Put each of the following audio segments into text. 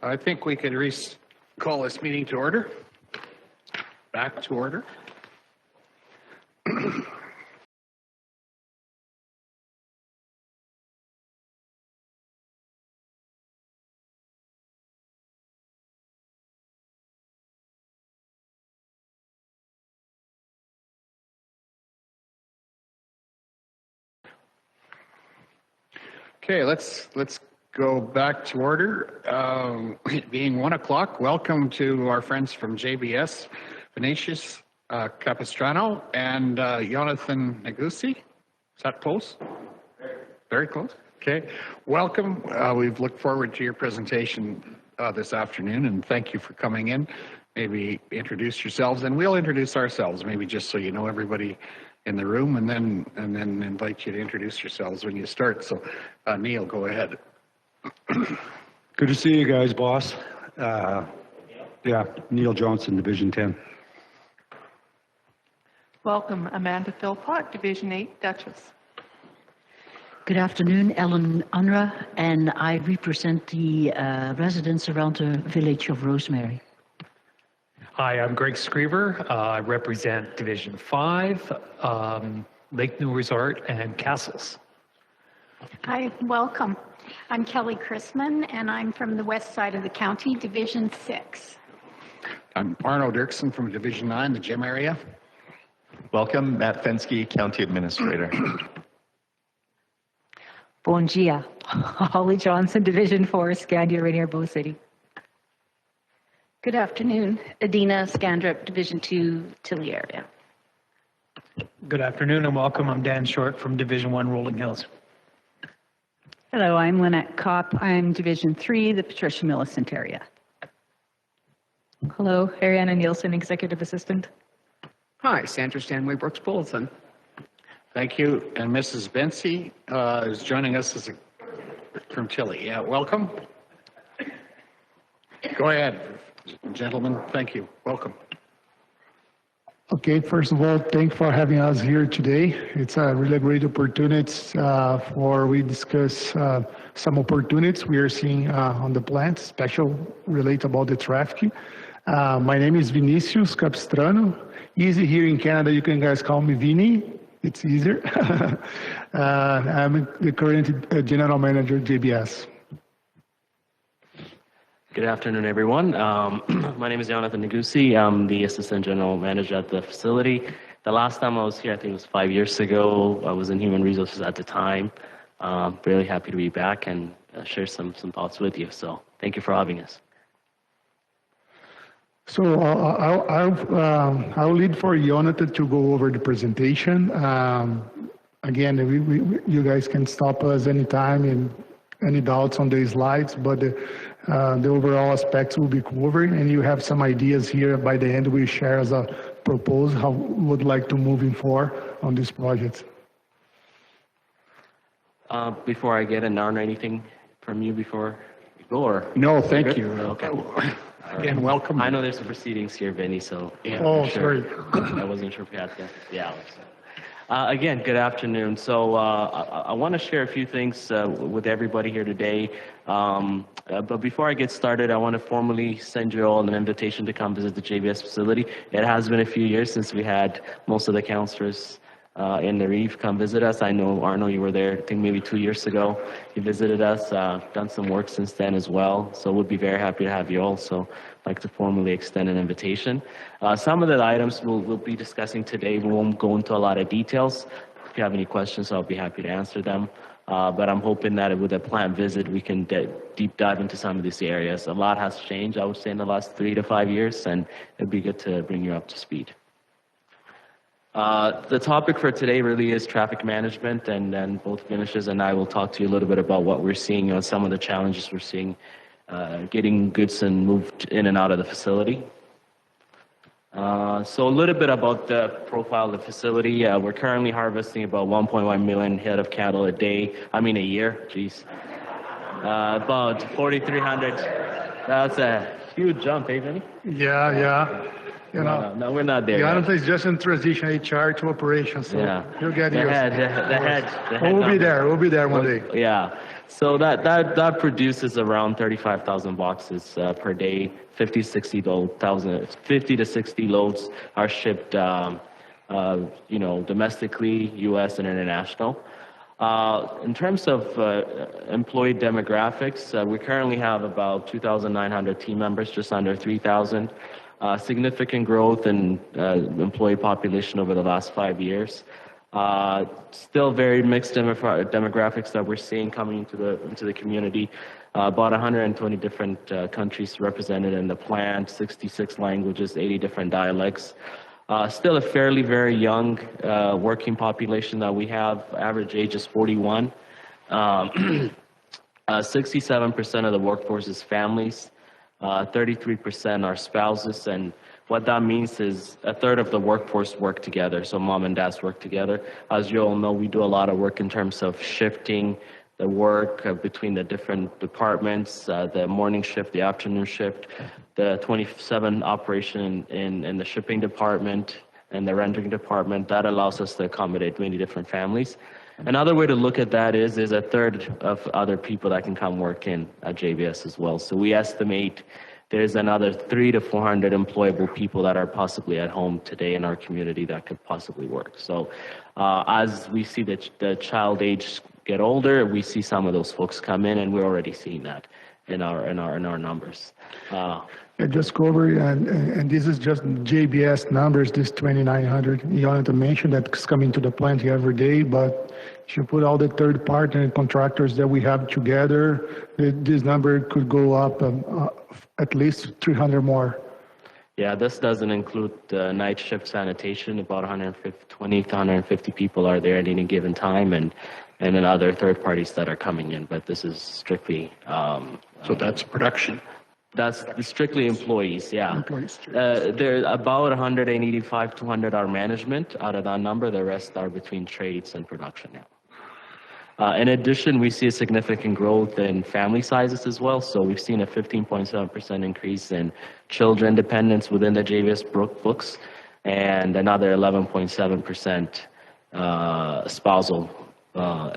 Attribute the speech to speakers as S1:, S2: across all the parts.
S1: I think we could call this meeting to order. Back to order. Okay, let's go back to order. Being 1 o'clock, welcome to our friends from JBS, Vinicius Capistrano, and Jonathan Negusi. Is that close? Very close. Okay, welcome. We've looked forward to your presentation this afternoon, and thank you for coming in. Maybe introduce yourselves, and we'll introduce ourselves, maybe just so you know everybody in the room, and then invite you to introduce yourselves when you start. So, Neil, go ahead.
S2: Good to see you guys, boss. Yeah, Neil Johnson, Division 10.
S3: Welcome, Amanda Philpott, Division 8, Duchess.
S4: Good afternoon, Ellen Unra, and I represent the residents around the village of Rosemary.
S5: Hi, I'm Greg Screever. I represent Division 5, Lake New Resort, and Cassils.
S6: Hi, welcome. I'm Kelly Chrisman, and I'm from the west side of the county, Division 6.
S1: I'm Arno Dirksen from Division 9, the gym area.
S7: Welcome, Matt Fensky, County Administrator.
S8: Bon dia. Holly Johnson, Division 4, Scandia, Rainier, Bow City.
S9: Good afternoon. Adina Scandrip, Division 2, Tilly area.
S10: Good afternoon and welcome. I'm Dan Short from Division 1, Rolling Hills.
S8: Hello, I'm Lynette Kopp. I'm Division 3, the Patricia Millicent area.
S11: Hello, Ariana Nielsen, Executive Assistant.
S12: Hi, Sandra Stanway Brooks Bulletin.
S1: Thank you. And Mrs. Bency is joining us from Tilly. Yeah, welcome. Go ahead, gentlemen. Thank you. Welcome.
S13: Okay, first of all, thanks for having us here today. It's a really great opportunity for we discuss some opportunities we are seeing on the plant, especially related about the traffic. My name is Vinicius Capistrano. Easy here in Canada, you can guys call me Vinny. It's easier. I'm the current General Manager at JBS.
S14: Good afternoon, everyone. My name is Jonathan Negusi. I'm the Assistant General Manager at the facility. The last time I was here, I think it was 5 years ago. I was in Human Resources at the time. Really happy to be back and share some thoughts with you. So thank you for having us.
S13: So I'll lead for Jonathan to go over the presentation. Again, you guys can stop us anytime and any doubts on the slides, but the overall aspects will be covered, and you have some ideas here. By the end, we share as a proposal how we would like to moving forward on this project.
S14: Before I get in, Arno, anything from you before we go? Or
S1: no, thank you.
S14: Okay.
S1: Again, welcome.
S14: I know there's proceedings here, Vinny, so
S1: yeah.
S13: Oh,
S1: sure.
S13: sorry.
S14: I wasn't sure if we had the hours. Again, good afternoon. So I want to share a few things with everybody here today. But before I get started, I want to formally send you all an invitation to come visit the JBS facility. It has been a few years since we had most of the councillors in the reef come visit us. I know, Arno, you were there, I think maybe 2 years ago. You visited us, done some work since then as well. So we'll be very happy to have you all. So I'd like to formally extend an invitation. Some of the items we'll be discussing today, we won't go into a lot of details. If you have any questions, I'll be happy to answer them. But I'm hoping that with a plant visit, we can deep dive into some of these areas. A lot has changed, I would say, in the last 3 to 5 years, and it'd be good to bring you up to speed. The topic for today really is traffic management, and then both Vinicius and I will talk to you a little bit about what we're seeing on some of the challenges we're seeing getting goods and moved in and out of the facility. So a little bit about the profile of the facility. We're currently harvesting about 1.1 million head of cattle a year, geez. About 4,300. That's a huge jump, eh, Vinny?
S13: Yeah. You know,
S14: No, we're not there yet.
S13: Jonathan is just in transition HR to operations, so
S14: Yeah.
S13: he'll get
S14: The
S13: used.
S14: head
S13: We'll be
S14: numbers.
S13: there. We'll be there one day.
S14: Yeah. So that produces around 35,000 boxes per day. 50 to 60 loads are shipped, domestically, U.S. and international. In terms of employee demographics, we currently have about 2,900 team members, just under 3,000. Significant growth in employee population over the last 5 years. Still very mixed demographics that we're seeing coming into the community. About 120 different countries represented in the plant, 66 languages, 80 different dialects. Still a fairly very young working population that we have. Average age is 41. 67% of the workforce is families. 33% are spouses, and what that means is a third of the workforce work together, so mom and dads work together. As you all know, we do a lot of work in terms of shifting the work between the different departments, the morning shift, the afternoon shift, the 27 operation in the shipping department and the rendering department. That allows us to accommodate many different families. Another way to look at that is a third of other people that can come work in at JBS as well. So we estimate there's another 300 to 400 employable people that are possibly at home today in our community that could possibly work. So as we see the child age get older, we see some of those folks come in, and we're already seeing that in our numbers.
S13: Yeah, just cover, and this is just JBS numbers, this 2,900. Jonathan mentioned that's coming to the plant every day, but if you put all the third party and contractors that we have together, this number could go up at least 300 more.
S14: Yeah, this doesn't include night shift sanitation. About 120 to 150 people are there at any given time, and then other third parties that are coming in. But this is strictly.
S1: So that's production.
S14: That's strictly employees, yeah.
S1: Employees.
S14: There about 185, 200 are management. Out of that number, the rest are between trades and production now. In addition, we see a significant growth in family sizes as well. So we've seen a 15.7% increase in children dependents within the JBS books, and another 11.7% spousal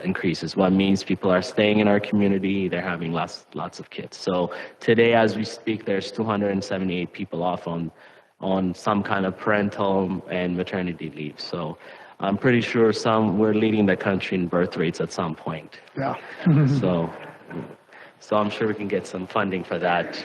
S14: increases. What means people are staying in our community, they're having lots of kids. So today, as we speak, there's 278 people off on some kind of parental and maternity leave. So I'm pretty sure we're leading the country in birth rates at some point.
S13: Yeah.
S14: So I'm sure we can get some funding for that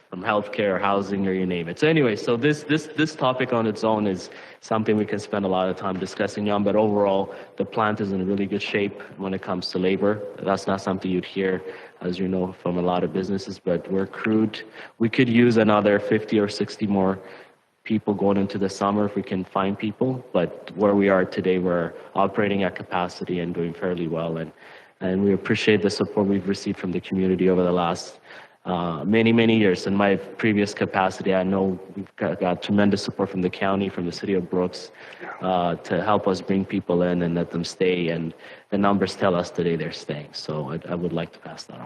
S14: from healthcare or housing or you name it. So anyway, so this topic on its own is something we can spend a lot of time discussing on, but overall, the plant is in really good shape when it comes to labor. That's not something you'd hear, as you know, from a lot of businesses, but we're crewed. We could use another 50 or 60 more people going into the summer if we can find people, but where we are today, we're operating at capacity and doing fairly well, and we appreciate the support we've received from the community over the last many years. In my previous capacity, I know we've got tremendous support from the county, from the city of Brooks, to help us bring people in and let them stay, and the numbers tell us today they're staying, so I would like to pass that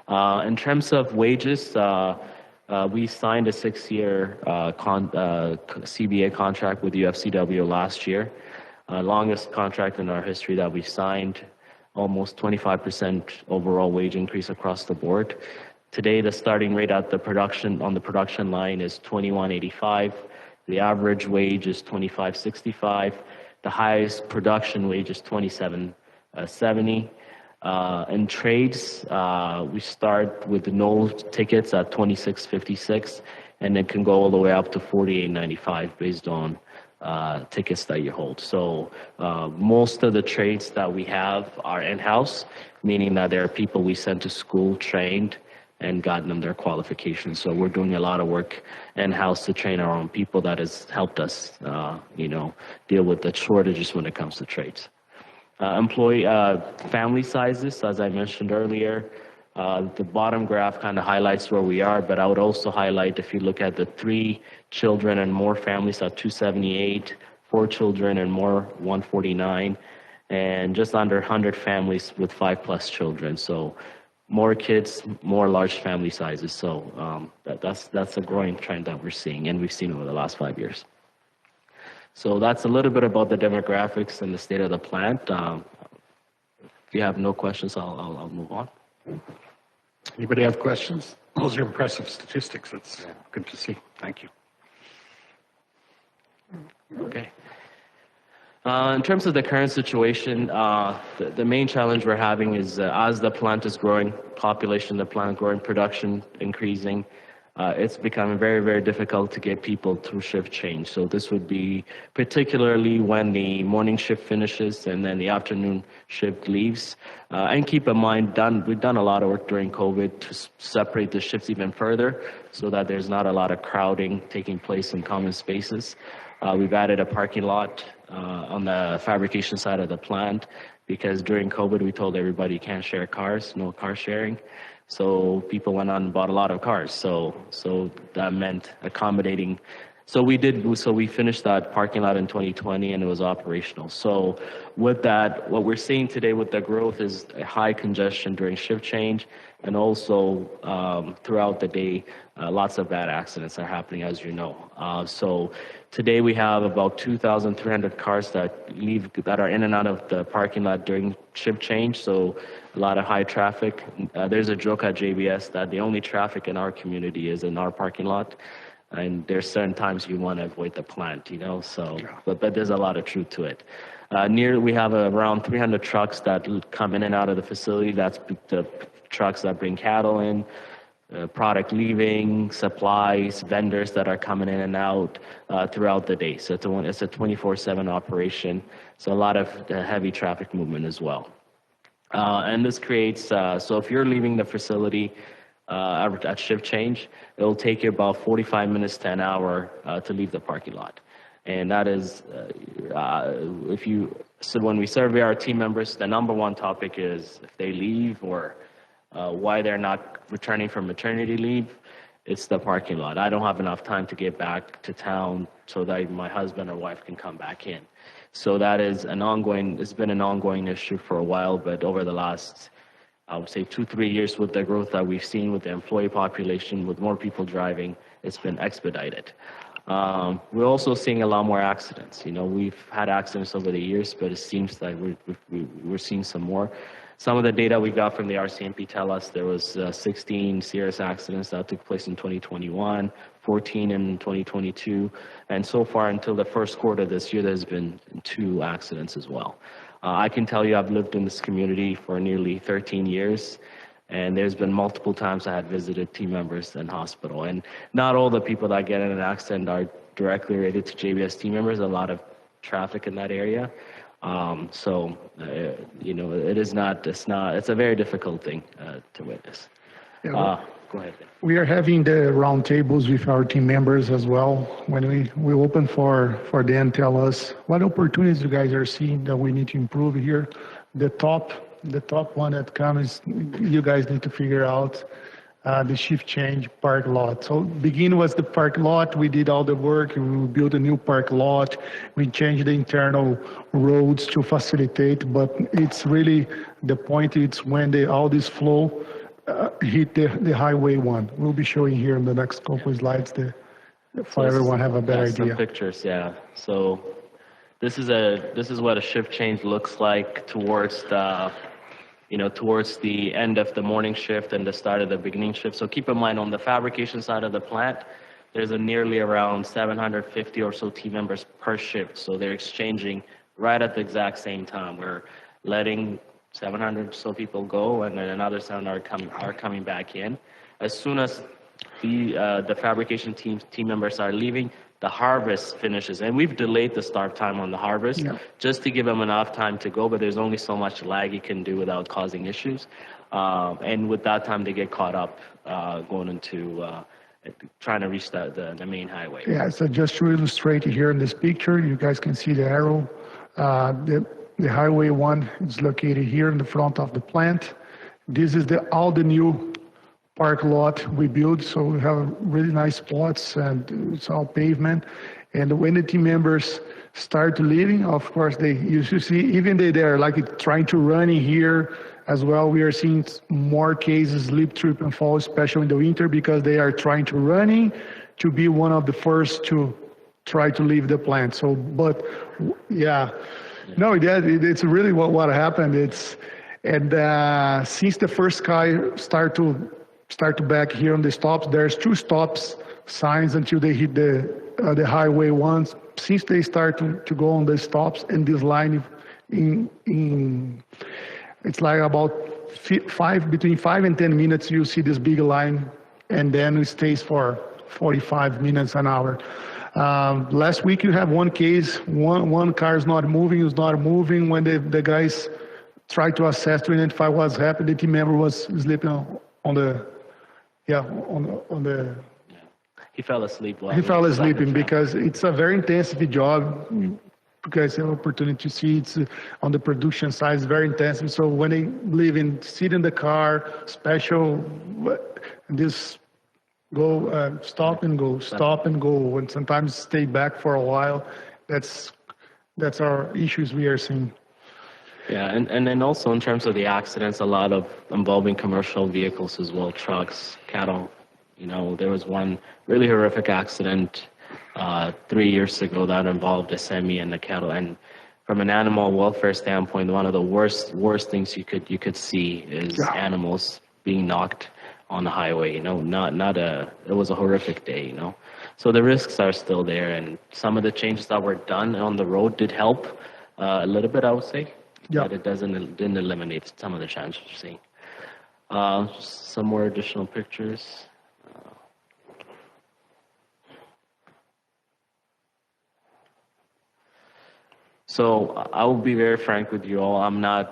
S14: on. In terms of wages, we signed a 6-year CBA contract with UFCW last year, longest contract in our history that we signed. Almost 25% overall wage increase across the board. Today, the starting rate on the production line is $21.85. The average wage is $25.65. The highest production wage is $27.70. In trades, we start with no tickets at $26.56, and it can go all the way up to $48.95 based on tickets that you hold. So most of the trades that we have are in-house, meaning that there are people we sent to school, trained, and gotten them their qualifications. So we're doing a lot of work in-house to train our own people. That has helped us, deal with the shortages when it comes to trades. Family sizes, as I mentioned earlier, the bottom graph kind of highlights where we are, but I would also highlight, if you look at the 3 children and more families at 278, 4 children and more, 149, and just under 100 families with 5+ children. So more kids, more large family sizes. So that's a growing trend that we're seeing, and we've seen over the last 5 years. So that's a little bit about the demographics and the state of the plant. If you have no questions, I'll move on.
S1: Anybody have questions? Those are impressive statistics. It's good to see. Thank you.
S14: Okay. In terms of the current situation, the main challenge we're having is as the plant is growing, population of the plant growing, production increasing, it's becoming very, very difficult to get people through shift change. So this would be particularly when the morning shift finishes and then the afternoon shift leaves. And keep in mind, we've done a lot of work during COVID to separate the shifts even further so that there's not a lot of crowding taking place in common spaces. We've added a parking lot on the fabrication side of the plant because during COVID we told everybody you can't share cars, no car sharing. So people went out and bought a lot of cars. So that meant accommodating. So we finished that parking lot in 2020 and it was operational. So with that, what we're seeing today with the growth is a high congestion during shift change, and also throughout the day, lots of bad accidents are happening, as you know. So today we have about 2,300 cars that are in and out of the parking lot during shift change. So a lot of high traffic. There's a joke at JBS that the only traffic in our community is in our parking lot. And there's certain times you want to avoid the plant, you know, so, but there's a lot of truth to it. We have around 300 trucks that come in and out of the facility. That's the trucks that bring cattle in, product leaving, supplies, vendors that are coming in and out throughout the day. So it's a 24/7 operation. So a lot of heavy traffic movement as well. And this creates, so if you're leaving the facility at shift change, it'll take you about 45 minutes to an hour to leave the parking lot. And that is, so when we survey our team members, the number one topic is if they leave or why they're not returning from maternity leave, it's the parking lot. I don't have enough time to get back to town so that my husband or wife can come back in. So that is it's been an ongoing issue for a while, but over the last, I would say 2-3 years with the growth that we've seen with the employee population, with more people driving, it's been expedited. We're also seeing a lot more accidents. You know, we've had accidents over the years, but it seems like we're seeing some more. Some of the data we got from the RCMP tell us there was 16 serious accidents that took place in 2021, 14 in 2022, and so far until the first quarter this year, there's been 2 accidents as well. I can tell you I've lived in this community for nearly 13 years, and there's been multiple times I had visited team members in hospital. And not all the people that get in an accident are directly related to JBS team members, a lot of traffic in that area. You know, it's a very difficult thing to witness. Go ahead.
S13: We are having the roundtables with our team members as well. When we open for them, tell us what opportunities you guys are seeing that we need to improve here. The top one that comes, you guys need to figure out the shift change park lot. So begin was the park lot. We did all the work. We built a new park lot. We changed the internal roads to facilitate, but it's really the point. It's when all this flow hit the highway one. We'll be showing here in the next couple of slides for everyone have a better idea.
S14: Some pictures, yeah. So this is what a shift change looks like towards the end of the morning shift and the start of the beginning shift. So keep in mind on the fabrication side of the plant, there's nearly around 750 or so team members per shift. So they're exchanging right at the exact same time. We're letting 700 or so people go, and then another 700 are coming back in. As soon as the fabrication team members are leaving, the harvest finishes, and we've delayed the start time on the harvest just to give them enough time to go, but there's only so much lag you can do without causing issues. And with that time, they get caught up going into trying to reach the main highway.
S13: Yeah, so just to illustrate here in this picture, you guys can see the arrow. The highway one is located here in the front of the plant. This is all the new park lot we built, so we have really nice spots and it's all pavement. And when the team members start leaving, of course, you should see even they're like trying to run in here, As well, we are seeing more cases slip, trip, and fall, especially in the winter, because they are trying to running to be one of the first to try to leave the plant. So, but yeah, no, it's really what happened. Since the first car start to back here on the stops, there's 2 stops signs until they hit the highway once. Since they start to go on the stops, and this line it's like about between 5 and 10 minutes, you see this big line, and then it stays for 45 minutes an hour. Last week you have one case, one car is not moving. When the guys tried to assess to identify what's happened, the team member was sleeping on the.
S14: He fell asleep.
S13: He fell asleep because it's a very intensive job. You guys have opportunity to see it's on the production side, it's very intensive. So when they live in, sit in the car, special, this go, stop and go, and sometimes stay back for a while. That's our issues we are seeing.
S14: Yeah, and then also in terms of the accidents, a lot of involving commercial vehicles as well, trucks, cattle. You know, there was one really horrific accident 3 years ago that involved a semi and a cattle. And from an animal welfare standpoint, one of the worst things you could see is animals being knocked on the highway. You know, it was a horrific day. You know, so the risks are still there, and some of the changes that were done on the road did help a little bit, I would say.
S13: Yeah.
S14: But it didn't eliminate some of the challenges you're seeing. Some more additional pictures. So I will be very frank with you all.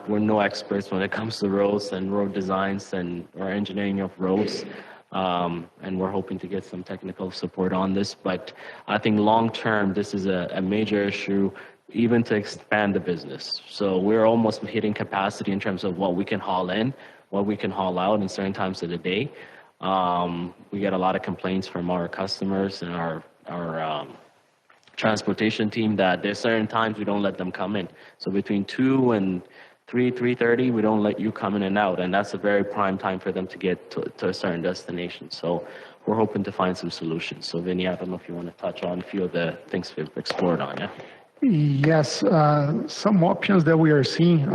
S14: We're no experts when it comes to roads and road designs or engineering of roads. And we're hoping to get some technical support on this. But I think long term, this is a major issue, even to expand the business. So we're almost hitting capacity in terms of what we can haul in, what we can haul out in certain times of the day. We get a lot of complaints from our customers and our transportation team that there's certain times we don't let them come in. So between 2 and 3:30, we don't let you come in and out, and that's a very prime time for them to get to a certain destination. So we're hoping to find some solutions. So Vinny, I don't know if you want to touch on a few of the things we've explored on, yeah?
S13: Yes, some options that we are seeing.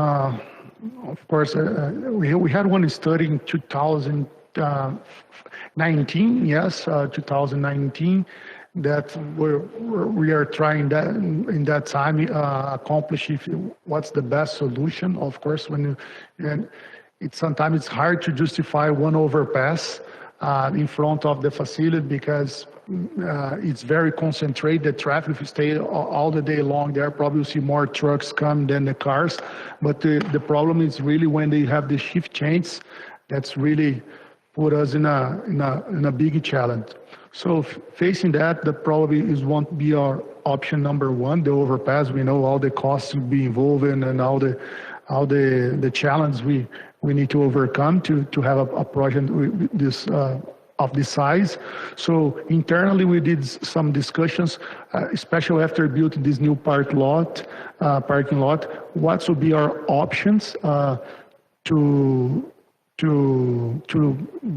S13: Of course, we had one study in 2019. Yes, 2019. That we are trying that in that time accomplish what's the best solution. Of course, sometimes it's hard to justify one overpass in front of the facility because it's very concentrated. The traffic, if you stay all the day long there, probably see more trucks come than the cars. But the problem is really when they have the shift change, that's really put us in a big challenge. So facing that probably won't be our option number one, the overpass. We know all the costs will be involved in and all the challenge we need to overcome to have a project of this size. So internally we did some discussions, especially after building this new parking lot. What would be our options to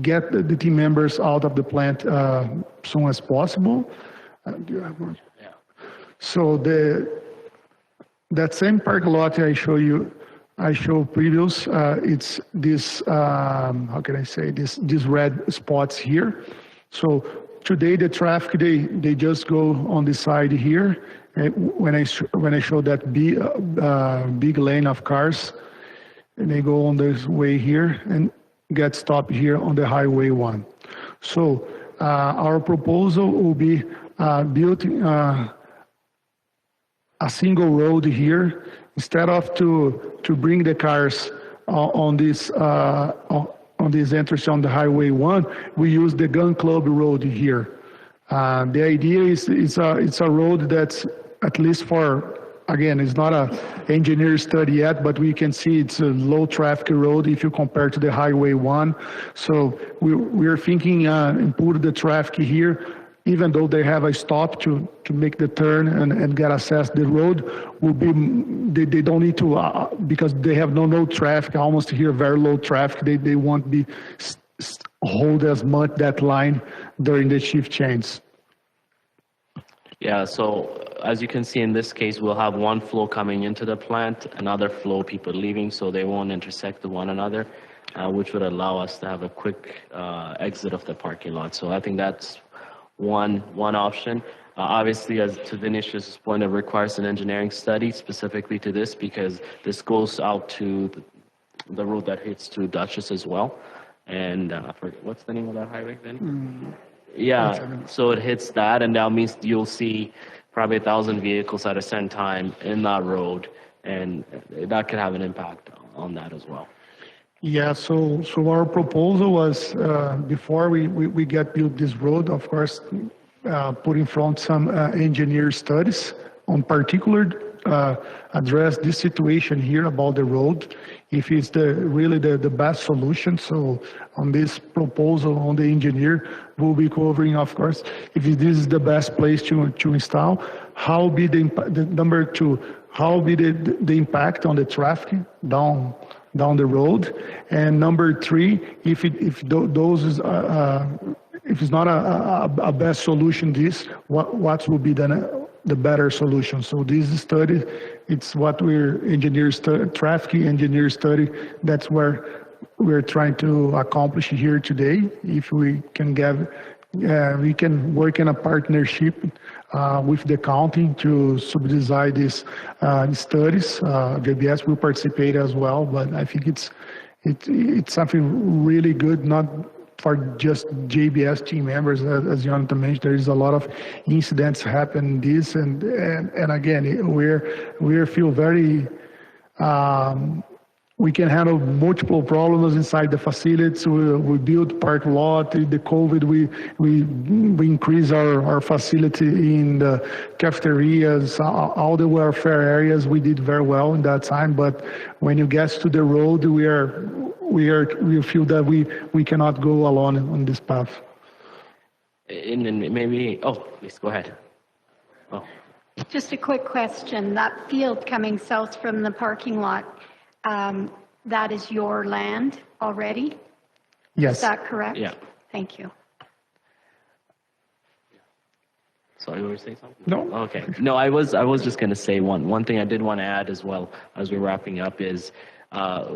S13: get the team members out of the plant soon as possible. Do you have one? Yeah. So that same parking lot I show previous, it's this, how can I say, these red spots here. So today the traffic, they just go on the side here. When I show that big lane of cars, and they go on this way here and get stopped here on the Highway 1. So our proposal will be built a single road here. Instead of to bring the cars on this entrance on the Highway 1, we use the Gun Club Road here. The idea is it's a road that's at least for, again, it's not an engineer study yet, but we can see it's a low traffic road if you compare to the Highway 1. So we're thinking put the traffic here even though they have a stop to make the turn and get access the road, will be, they don't need to, because they have no traffic, almost here very low traffic, they won't be hold as much that line during the shift change.
S14: Yeah, so as you can see in this case, we'll have one flow coming into the plant, another flow people leaving, so they won't intersect with one another, which would allow us to have a quick exit of the parking lot. So I think that's one option. Obviously, as to Vinicius' point, it requires an engineering study specifically to this because this goes out to the road that hits to Dutchess as well. And I forget, what's the name of that highway then? Yeah, so it hits that, and that means you'll see probably 1,000 vehicles at a certain time in that road, and that could have an impact on that as well.
S13: Yeah, so our proposal was, before we get built this road, of course, put in front some engineer studies on particular address this situation here about the road, if it's really the best solution. So on this proposal on the engineer, we'll be covering, of course, if this is the best place to install, how be the number two, how be the impact on the traffic down the road, and number three, if those is if it's not a best solution, what will be the better solution. So this study, it's what traffic engineer study, that's where we're trying to accomplish here today. If we can we can work in a partnership with the county to subsidize these studies. JBS will participate as well, but I think it's something really good, not for just JBS team members. As Jonathan mentioned, there is a lot of incidents happen this, and again, we feel very, we can handle multiple problems inside the facilities. We build parking lot. The COVID, we increase our facility in the cafeterias, all the welfare areas. We did very well in that time. But when you get to the road, we feel that we cannot go alone on this path.
S14: And then maybe, please go ahead.
S6: Just a quick question. That field coming south from the parking lot, that is your land already?
S13: Yes.
S6: Is that correct?
S14: Yeah.
S6: Thank you.
S14: Sorry, you were saying something?
S13: No.
S14: Okay. No, I was just going to say one thing I did want to add as well as we're wrapping up is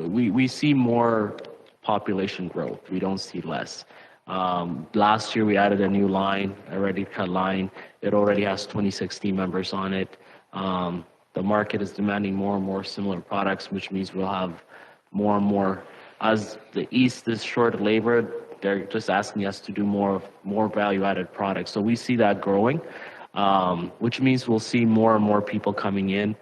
S14: we see more population growth. We don't see less. Last year we added a new line, a ready-cut line. It already has 26 team members on it. The market is demanding more and more similar products, which means we'll have more and more. As the East is short of labor, they're just asking us to do more value-added products. So we see that growing, which means we'll see more and more people coming in.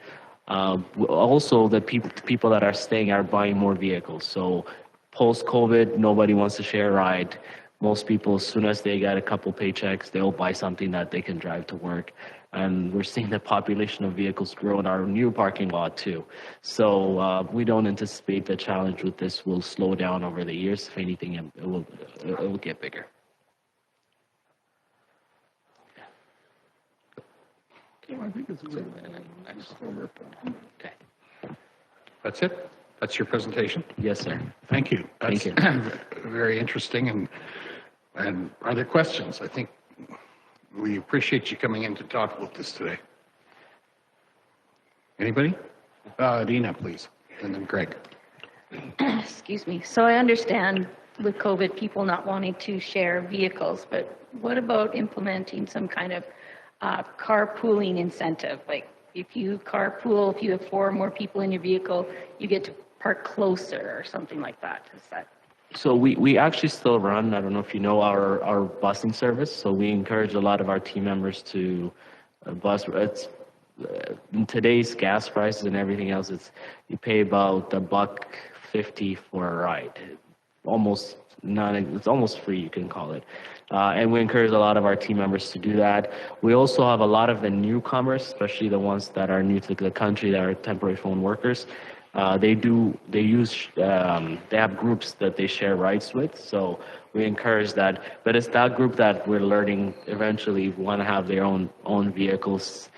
S14: Also, the people that are staying are buying more vehicles. So post-COVID, nobody wants to share a ride. Most people, as soon as they get a couple paychecks, they'll buy something that they can drive to work. And we're seeing the population of vehicles grow in our new parking lot too. So we don't anticipate the challenge with this will slow down over the years. If anything, it will get bigger.
S1: Okay. That's it? That's your presentation?
S14: Yes, sir.
S1: Thank you.
S14: Thank you.
S1: Very interesting. And are there questions? I think we appreciate you coming in to talk about this today. Anybody? Dina, please, and then Greg.
S9: Excuse me. So I understand with COVID, people not wanting to share vehicles, but what about implementing some kind of carpooling incentive? Like if you carpool, if you have 4 or more people in your vehicle, you get to park closer or something like that. Is that?
S14: So we actually still run, I don't know if you know, our busing service. So we encourage a lot of our team members to bus. It's in today's gas prices and everything else, you pay about $1.50 for a ride. It's almost free, you can call it. And we encourage a lot of our team members to do that. We also have a lot of the newcomers, especially the ones that are new to the country that are temporary phone workers. They have groups that they share rides with, so we encourage that. But it's that group that we're learning eventually want to have their own vehicles.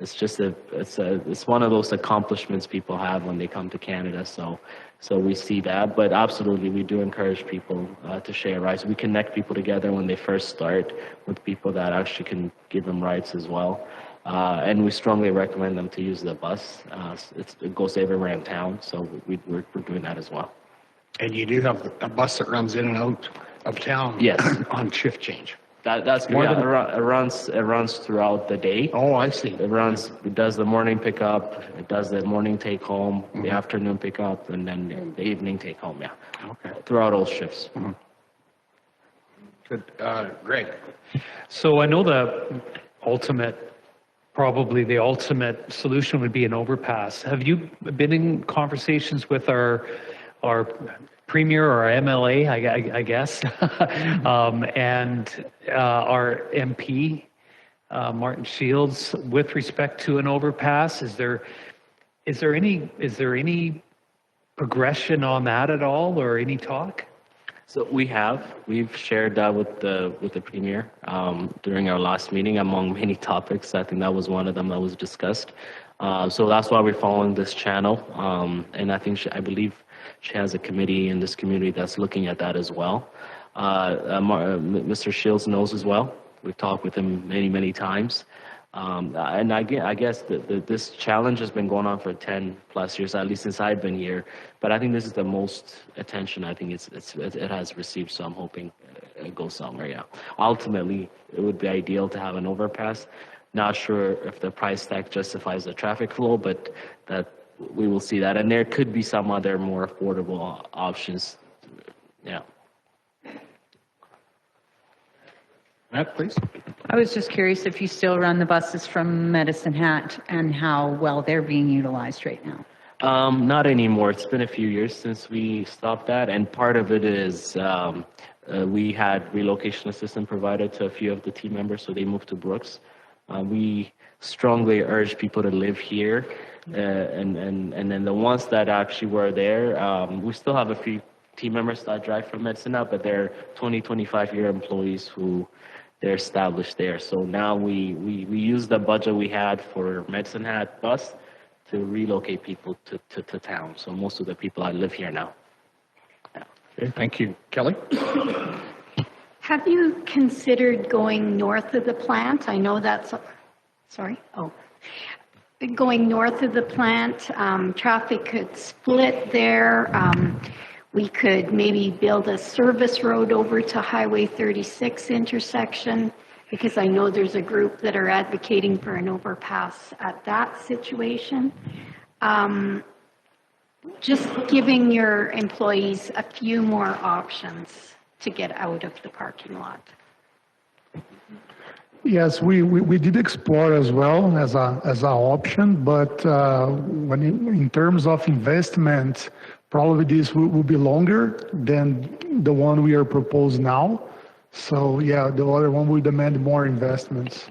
S14: It's just it's one of those accomplishments people have when they come to Canada. So we see that, but absolutely we do encourage people to share rides. We connect people together when they first start with people that actually can give them rides as well. And we strongly recommend them to use the bus. It goes everywhere in town, so we're doing that as well.
S1: And you do have a bus that runs in and out of town.
S14: Yes.
S1: On shift change.
S14: That's good. Yeah, it runs throughout the day.
S1: Oh, I see.
S14: It does the morning pickup, it does the morning take home, the afternoon pickup, and then the evening take home. Yeah.
S1: Okay.
S14: Throughout all shifts.
S1: Good. Greg.
S5: So I know probably the ultimate solution would be an overpass. Have you been in conversations with our Premier or our MLA, I guess, and our MP, Martin Shields, with respect to an overpass? Is there any progression on that at all, or any talk?
S14: So we've shared that with the Premier during our last meeting, among many topics. I think that was one of them that was discussed. So that's why we're following this channel, and I believe she has a committee in this community that's looking at that as well. Mr. Shields knows as well. We've talked with him many times. And I guess this challenge has been going on for 10 plus years, at least since I've been here. But I think this is the most attention I think it has received. So I'm hoping it goes somewhere. Yeah. Ultimately, it would be ideal to have an overpass. Not sure if the price tag justifies the traffic flow, but that we will see that. And there could be some other more affordable options. Yeah.
S1: Matt, please.
S8: I was just curious if you still run the buses from Medicine Hat and how well they're being utilized right now.
S14: Not anymore. It's been a few years since we stopped that, and part of it is we had relocation assistance provided to a few of the team members, so they moved to Brooks. We strongly urge people to live here, and then the ones that actually were there, we still have a few team members that drive from Medicine Hat, but they're 25-year employees who they're established there. So now we use the budget we had for Medicine Hat bus to relocate people to town. So most of the people live here now. Yeah.
S1: Okay, thank you. Kelly?
S6: Have you considered going north of the plant? I know that's, going north of the plant, traffic could split there. We could maybe build a service road over to Highway 36 intersection, because I know there's a group that are advocating for an overpass at that situation. Just giving your employees a few more options to get out of the parking lot.
S13: Yes, we did explore as well as an option, but when in terms of investment, probably this will be longer than the one we are proposed now. So yeah, the other one will demand more investments.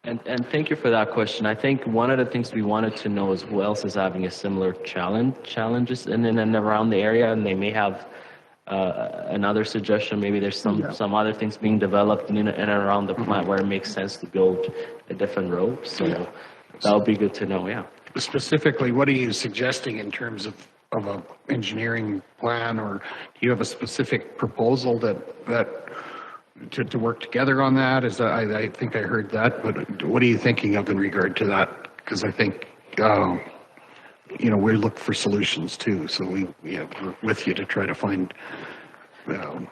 S14: And thank you for that question. I think one of the things we wanted to know is who else is having a similar challenges in and around the area, and they may have another suggestion. Maybe there's some other things being developed in and around the plant where it makes sense to build a different road. So that would be good to know. Yeah.
S1: Specifically, what are you suggesting in terms of an engineering plan, or do you have a specific proposal to work together on that? I think I heard that, but what are you thinking of in regard to that? Because I think we look for solutions too, so we're with you to try to find.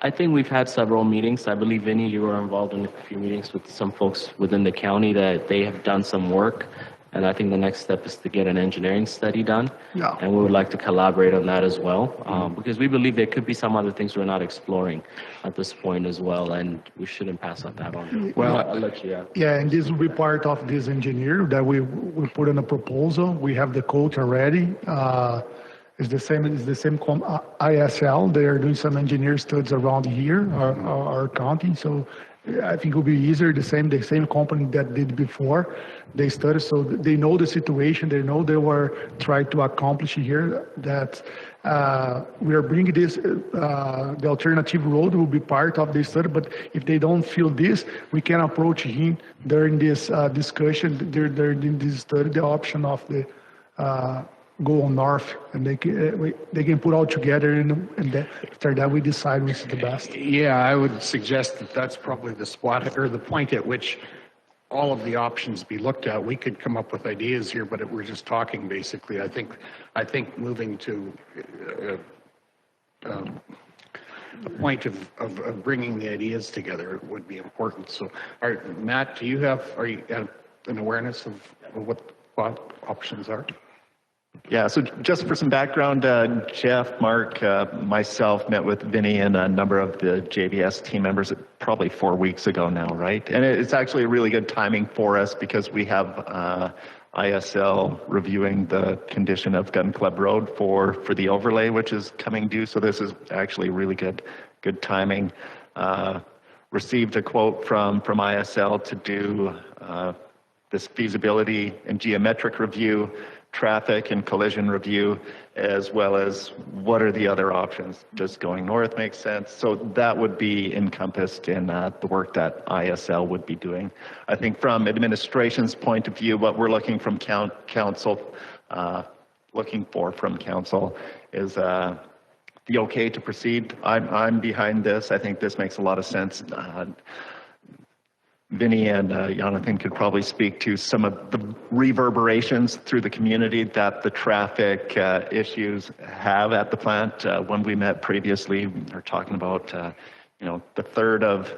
S14: I think we've had several meetings. I believe, Vinny, you were involved in a few meetings with some folks within the county that they have done some work. And I think the next step is to get an engineering study done. Yeah. And we would like to collaborate on that as well, because we believe there could be some other things we're not exploring at this point as well, and we shouldn't pass on that on.
S13: Well,
S14: I'll let you.
S13: Yeah, and this will be part of this engineer that we put in a proposal. We have the quote already, It's the same. It's the same ISL. They are doing some engineer studies around here, our county. So I think it will be easier. The same company that did before, they studied, so they know the situation. They know they were trying to accomplish here that we are bringing this. The alternative road will be part of the study. But if they don't feel this, we can approach him during this discussion. During this study, the option of the go on north, and they can put all together, and after that we decide which is the best.
S1: Yeah, I would suggest that that's probably the spot or the point at which all of the options be looked at. We could come up with ideas here, but we're just talking basically. I think moving to the point of bringing the ideas together would be important. So, Matt, are you an awareness of what options are?
S7: Yeah, so just for some background, Jeff, Mark, myself met with Vinny and a number of the JBS team members probably 4 weeks ago now, right? And it's actually a really good timing for us because we have ISL reviewing the condition of Gun Club Road for the overlay, which is coming due. So this is actually really good timing. Received a quote from ISL to do this feasibility and geometric review, traffic and collision review, as well as what are the other options. Just going north makes sense. So that would be encompassed in the work that ISL would be doing. I think from administration's point of view, what we're looking from council, is the okay to proceed. I'm behind this. I think this makes a lot of sense. Vinny and Jonathan could probably speak to some of the reverberations through the community that the traffic issues have at the plant. When we met previously, we were talking about the third of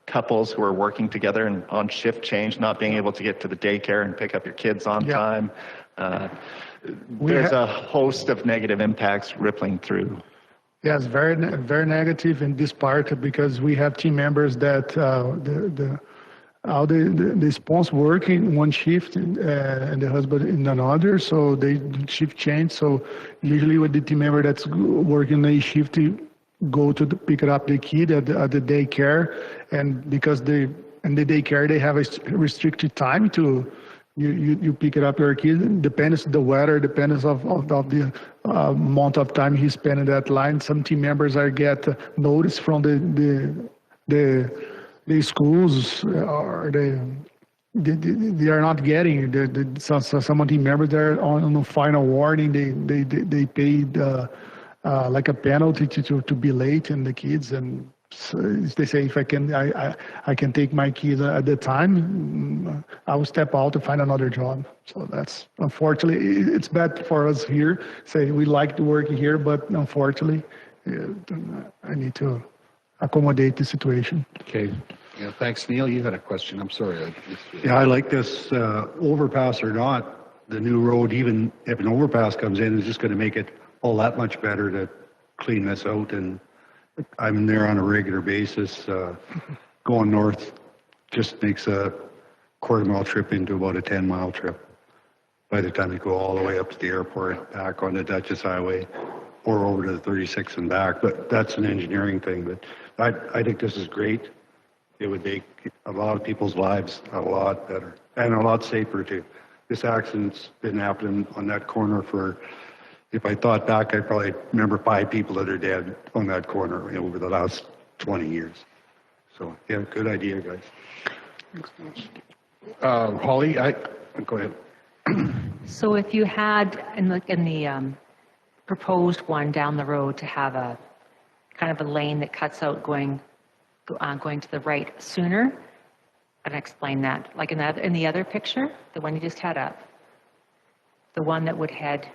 S7: couples who are working together and on shift change, not being able to get to the daycare and pick up your kids on time. There's a host of negative impacts rippling through.
S13: Yes, very negative in this part because we have team members that the spouse work in one shift and the husband in another, so they shift change. So usually with the team member that's working a shift, go to pick up the kid at the daycare, and because in the daycare they have a restricted time to you pick it up your kid. Depends the weather, depends of the amount of time he spent in that line. Some team members get notice from the schools, or they are not getting some team members there on the final warning. They paid like a penalty to be late, and the kids, and so they say if I can take my kids at the time, I will step out to find another job. So that's unfortunately it's bad for us here. Say we like to work here, but unfortunately, I need to accommodate the situation.
S1: Okay. Yeah, thanks, Neil. You had a question. I'm sorry.
S2: Yeah, I like this overpass or not. The new road, even if an overpass comes in, is just going to make it all that much better to clean this out. And I'm there on a regular basis. Going north just makes a quarter-mile trip into about a 10-mile trip by the time you go all the way up to the airport, back on the Dutchess Highway, or over to the 36 and back. But that's an engineering thing. But I think this is great. It would make a lot of people's lives a lot better and a lot safer too. This accident's been happening on that corner for, if I thought back, I probably remember 5 people that are dead on that corner over the last 20 years. So yeah, good idea, guys.
S1: Holly, go ahead.
S11: So if you had in the proposed one down the road to have a kind of a lane that cuts out going to the right sooner, and explain that, like in the other picture, the one you just had up, the one that would head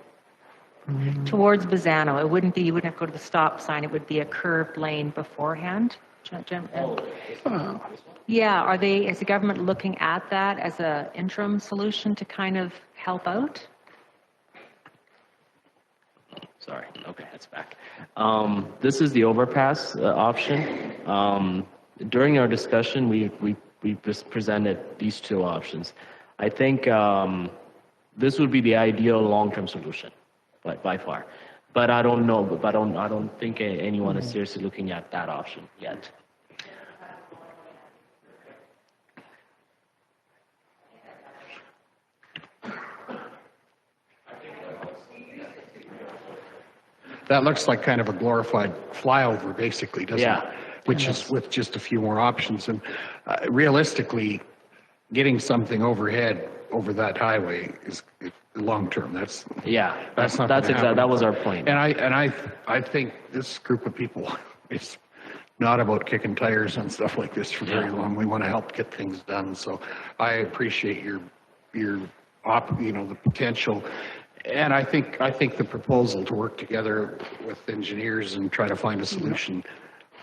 S11: towards Bazzano. It wouldn't be, you wouldn't have to go to the stop sign. It would be a curved lane beforehand. Yeah, is the government looking at that as an interim solution to kind of help out?
S14: Sorry, okay, that's back. This is the overpass option. During our discussion, we just presented these 2 options. I think this would be the ideal long-term solution, by far. But I don't know, but I don't think anyone is seriously looking at that option yet.
S1: That looks like kind of a glorified flyover, basically, doesn't it? Which is with just a few more options. And realistically, getting something overhead over that highway is long term. That's not gonna happen.
S14: That was our point.
S1: And I think this group of people, it's not about kicking tires and stuff like this for very long. We want to help get things done. So I appreciate your the potential. And I think the proposal to work together with engineers and try to find a solution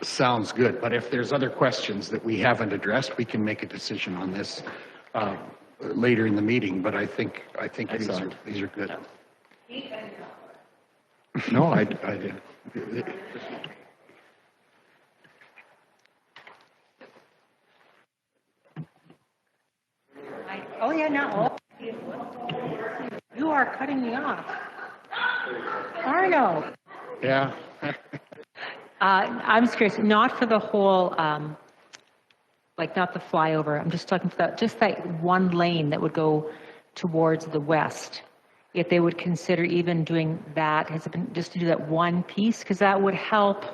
S1: sounds good. But if there's other questions that we haven't addressed, we can make a decision on this later in the meeting. But I think these are good. No, I did.
S11: Oh, yeah, no. You are cutting me off. Arno.
S1: Yeah.
S11: I'm just curious, not for the whole, not the flyover. I'm just talking about just that one lane that would go towards the west. If they would consider even doing that, has it been just to do that one piece? Because that would help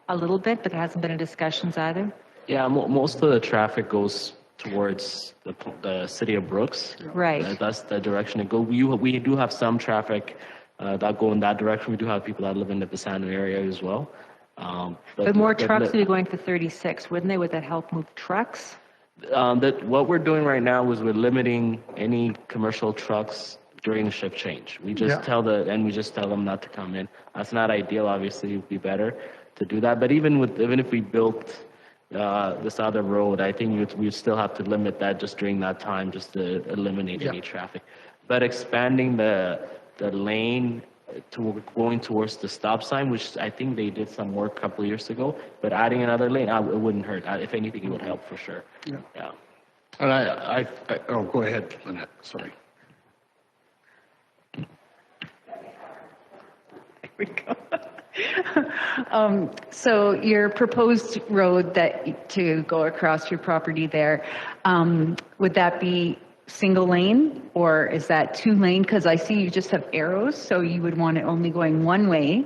S11: a little bit, but there hasn't been in discussions either.
S14: Yeah, most of the traffic goes towards the city of Brooks.
S11: Right.
S14: That's the direction it goes. We do have some traffic that go in that direction. We do have people that live in the Pisano area as well.
S11: But more trucks would be going to 36, wouldn't they? Would that help move trucks?
S14: What we're doing right now is we're limiting any commercial trucks during the shift change. We just tell them not to come in. That's not ideal. Obviously, it would be better to do that. But even if we built this other road, I think we still have to limit that just during that time, just to eliminate any traffic. But expanding the lane going towards the stop sign, which I think they did some work a couple of years ago, but adding another lane, it wouldn't hurt. If anything, it would help for sure. Yeah.
S1: And go ahead, Lynette, sorry.
S8: There we go. So your proposed road to go across your property there, would that be single lane or is that 2 lane? Because I see you just have arrows, so you would want it only going one way,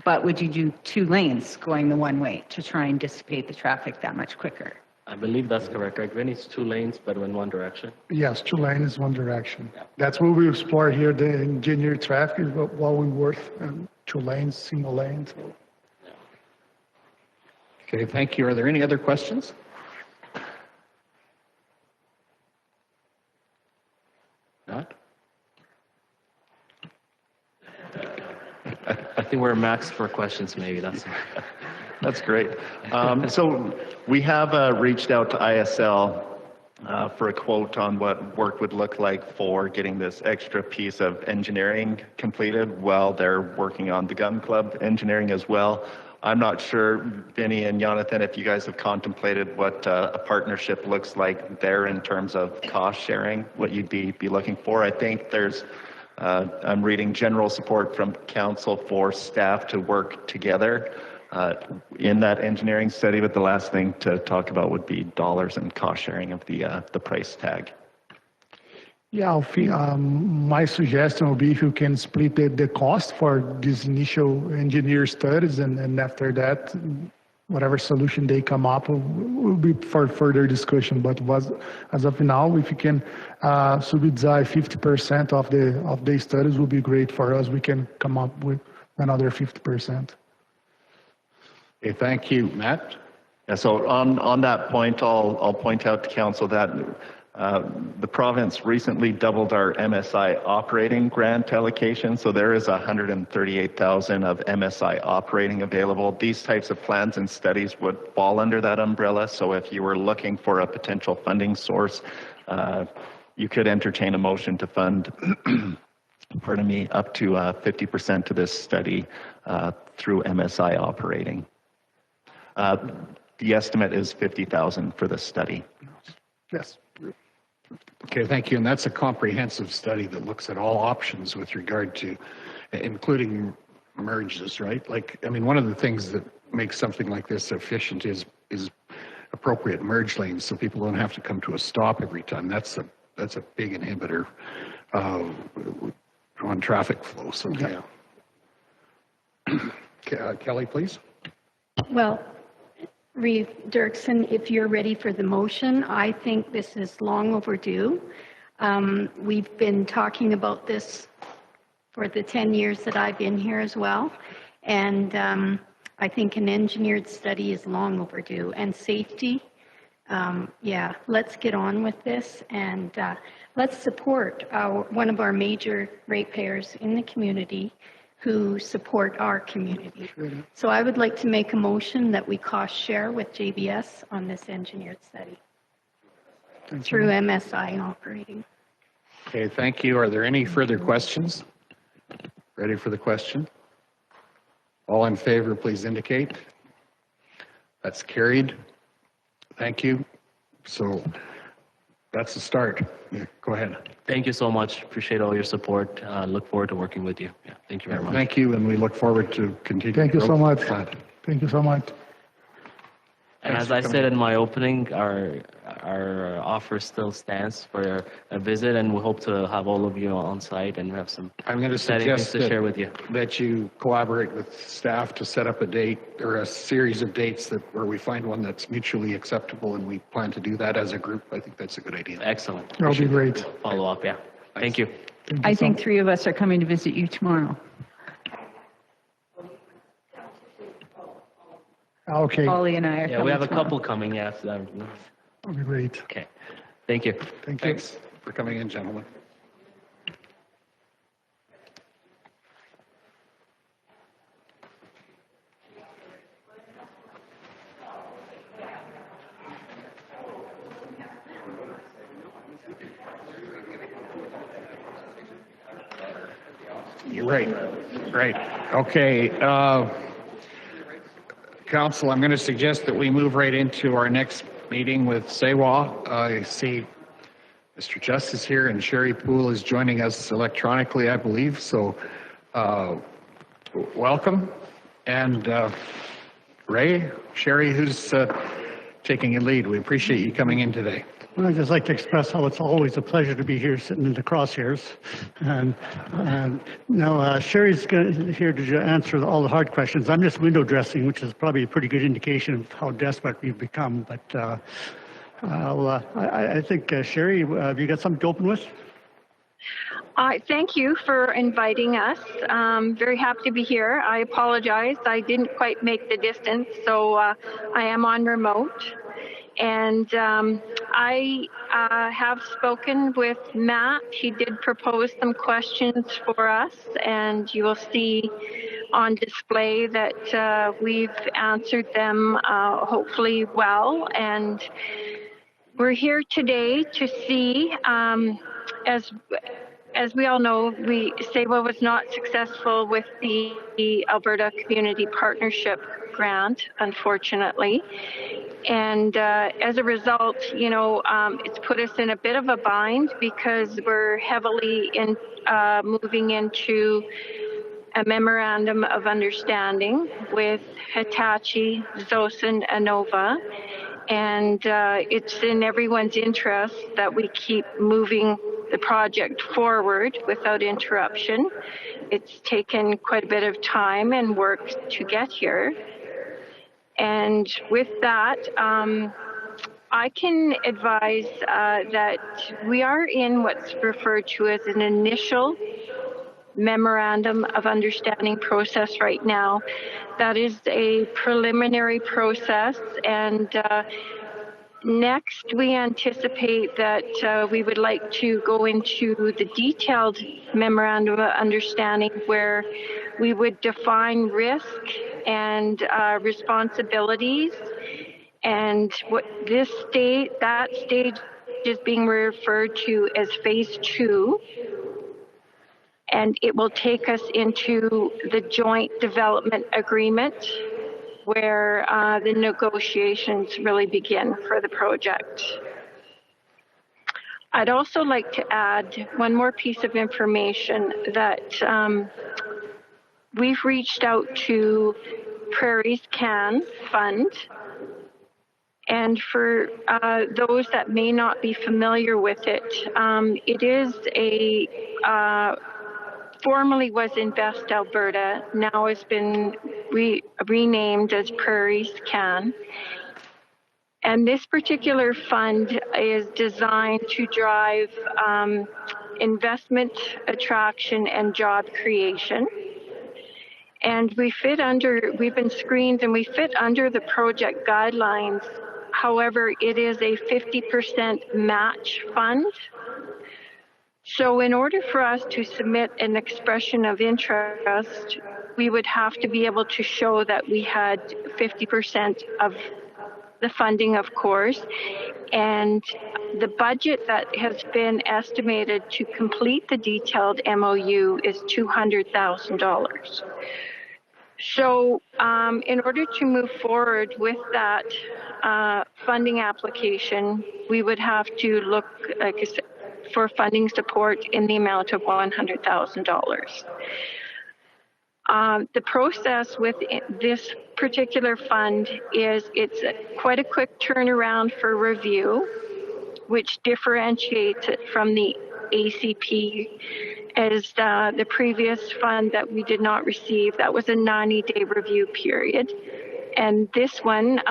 S8: but would you do 2 lanes going the one way to try and dissipate the traffic that much quicker?
S14: I believe that's correct, right? When it's 2 lanes, but in one direction.
S13: Yes, 2 lanes, one direction. That's what we explore here, the engineered traffic, what we work, 2 lanes, single lanes.
S1: Okay, thank you. Are there any other questions? Not?
S14: I think we're maxed for questions, maybe.
S7: That's great. So we have reached out to ISL for a quote on what work would look like for getting this extra piece of engineering completed while they're working on the gun club engineering as well. I'm not sure, Vinny and Jonathan, if you guys have contemplated what a partnership looks like there in terms of cost sharing, what you'd be looking for. I think there's, I'm reading general support from council for staff to work together in that engineering study, but the last thing to talk about would be dollars and cost sharing of the price tag.
S13: Yeah, my suggestion would be if you can split the cost for these initial engineer studies, and after that, whatever solution they come up will be for further discussion. But as of now, if you can subsidize 50% of the studies, would be great for us. We can come up with another 50%.
S1: Okay, thank you, Matt.
S7: Yeah, so on that point, I'll point out to council that the province recently doubled our MSI operating grant allocation, so there is 138,000 of MSI operating available. These types of plans and studies would fall under that umbrella, so if you were looking for a potential funding source, you could entertain a motion to fund pardon me, up to 50% to this study through MSI operating. The estimate is 50,000 for this study.
S13: Yes.
S1: Okay, thank you. And that's a comprehensive study that looks at all options with regard to, including merges, right? Like, I mean, one of the things that makes something like this efficient is appropriate merge lanes, so people don't have to come to a stop every time. That's a big inhibitor on traffic flow. So yeah. Kelly, please.
S6: Well, Reeve Dirksen, if you're ready for the motion, I think this is long overdue. We've been talking about this for the 10 years that I've been here as well. And I think an engineered study is long overdue. And safety, yeah, let's get on with this and let's support one of our major ratepayers in the community who support our community. So I would like to make a motion that we cost share with JBS on this engineered study through MSI operating.
S1: Okay, thank you. Are there any further questions? Ready for the question? All in favor, please indicate. That's carried. Thank you. So that's the start. Yeah, go ahead.
S14: Thank you so much. Appreciate all your support. Look forward to working with you. Yeah, thank you very much.
S1: Thank you, and we look forward to continuing.
S13: Thank you so much.
S1: Plan.
S13: Thank you so much.
S14: And
S1: Thanks
S14: as
S1: for
S14: I
S1: coming.
S14: said in my opening, our offer still stands for a visit, and we hope to have all of you on site and have some
S1: I'm going to
S14: exciting things
S1: suggest
S14: to share with you.
S1: that you collaborate with staff to set up a date or a series of dates where we find one that's mutually acceptable, and we plan to do that as a group. I think that's a good idea.
S14: Excellent.
S13: That'll be great.
S14: Follow up, yeah. Thank you.
S8: I think 3 of us are coming to visit you tomorrow.
S13: Okay,
S8: Polly and I are
S14: Yeah,
S8: coming
S14: we have a
S8: tomorrow.
S14: couple coming, yes.
S13: that'll be great.
S14: Okay. Thank you.
S13: Thank you.
S1: Thanks for coming in, gentlemen. You're right. Okay. Council, I'm going to suggest that we move right into our next meeting with SEWA. I see Mr. Justice here, and Sherry Poole is joining us electronically, I believe. So welcome. And Ray, Sherry, who's taking a lead? We appreciate you coming in today.
S15: Well, I'd just like to express how it's always a pleasure to be here sitting in the crosshairs. And now Sherry's here to answer all the hard questions. I'm just window dressing, which is probably a pretty good indication of how desperate we've become. But I think, Sherry, have you got something to open with?
S16: Thank you for inviting us. Very happy to be here. I apologize. I didn't quite make the distance, so I am on remote. And I have spoken with Matt. He did propose some questions for us, and you will see on display that we've answered them hopefully well. And we're here today to see, as we all know, SEWA was not successful with the Alberta Community Partnership Grant, unfortunately. And as a result, it's put us in a bit of a bind because we're heavily moving into a memorandum of understanding with Hitachi, Zosen, and Nova. And it's in everyone's interest that we keep moving the project forward without interruption. It's taken quite a bit of time and work to get here. And with that, I can advise that we are in what's referred to as an initial memorandum of understanding process right now. That is a preliminary process, and next we anticipate that we would like to go into the detailed memorandum of understanding where we would define risk and responsibilities, and what that stage is being referred to as phase 2, and it will take us into the joint development agreement where the negotiations really begin for the project. I'd also like to add one more piece of information that we've reached out to Prairies Can Fund. And for those that may not be familiar with it, it is formerly was Invest Alberta, now has been renamed as Prairies Can. And this particular fund is designed to drive investment attraction and job creation. And we've been screened and we fit under the project guidelines. However, it is a 50% match fund. So in order for us to submit an expression of interest, we would have to be able to show that we had 50% of the funding, of course, and the budget that has been estimated to complete the detailed MOU is $200,000. So in order to move forward with that funding application, we would have to look for funding support in the amount of $100,000. The process with this particular fund is it's quite a quick turnaround for review, which differentiates it from the ACP as the previous fund that we did not receive. That was a 90-day review period. And this one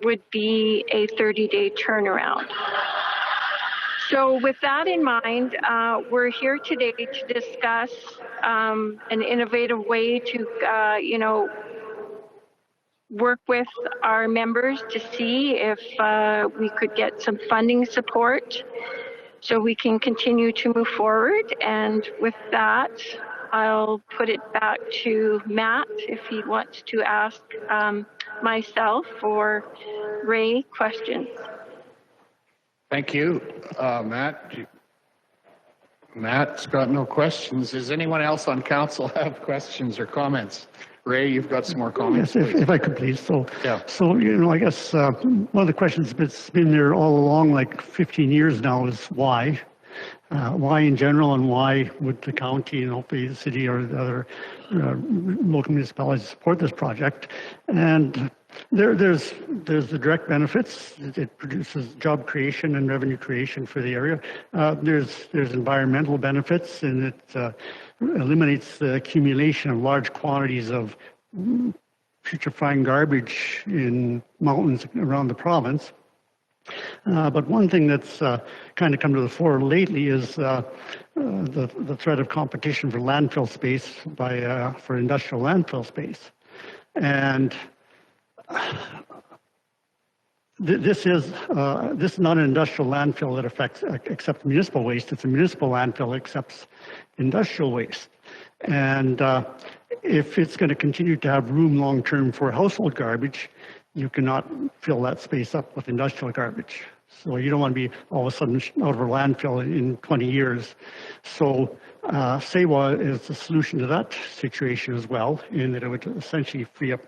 S16: would be a 30-day turnaround. So with that in mind, we're here today to discuss an innovative way to, work with our members to see if we could get some funding support so we can continue to move forward. And with that, I'll put it back to Matt if he wants to ask myself or Ray questions.
S1: Thank you, Matt. Matt's got no questions. Does anyone else on council have questions or comments? Ray, you've got some more comments.
S15: Yes, if I could please. So,
S1: yeah.
S15: So I guess one of the questions that's been there all along, like 15 years now, is why? Why in general, and why would the county and hopefully the city or the other local municipalities support this project? And there's the direct benefits. It produces job creation and revenue creation for the area. There's environmental benefits, and it eliminates the accumulation of large quantities of putrefying garbage in mountains around the province. But one thing that's kind of come to the fore lately is the threat of competition for landfill space for industrial landfill space. And this is not an industrial landfill that accepts municipal waste. It's a municipal landfill that accepts industrial waste. And if it's going to continue to have room long-term for household garbage, you cannot fill that space up with industrial garbage. So you don't want to be all of a sudden out of a landfill in 20 years. So SEWA is the solution to that situation as well, in that it would essentially free up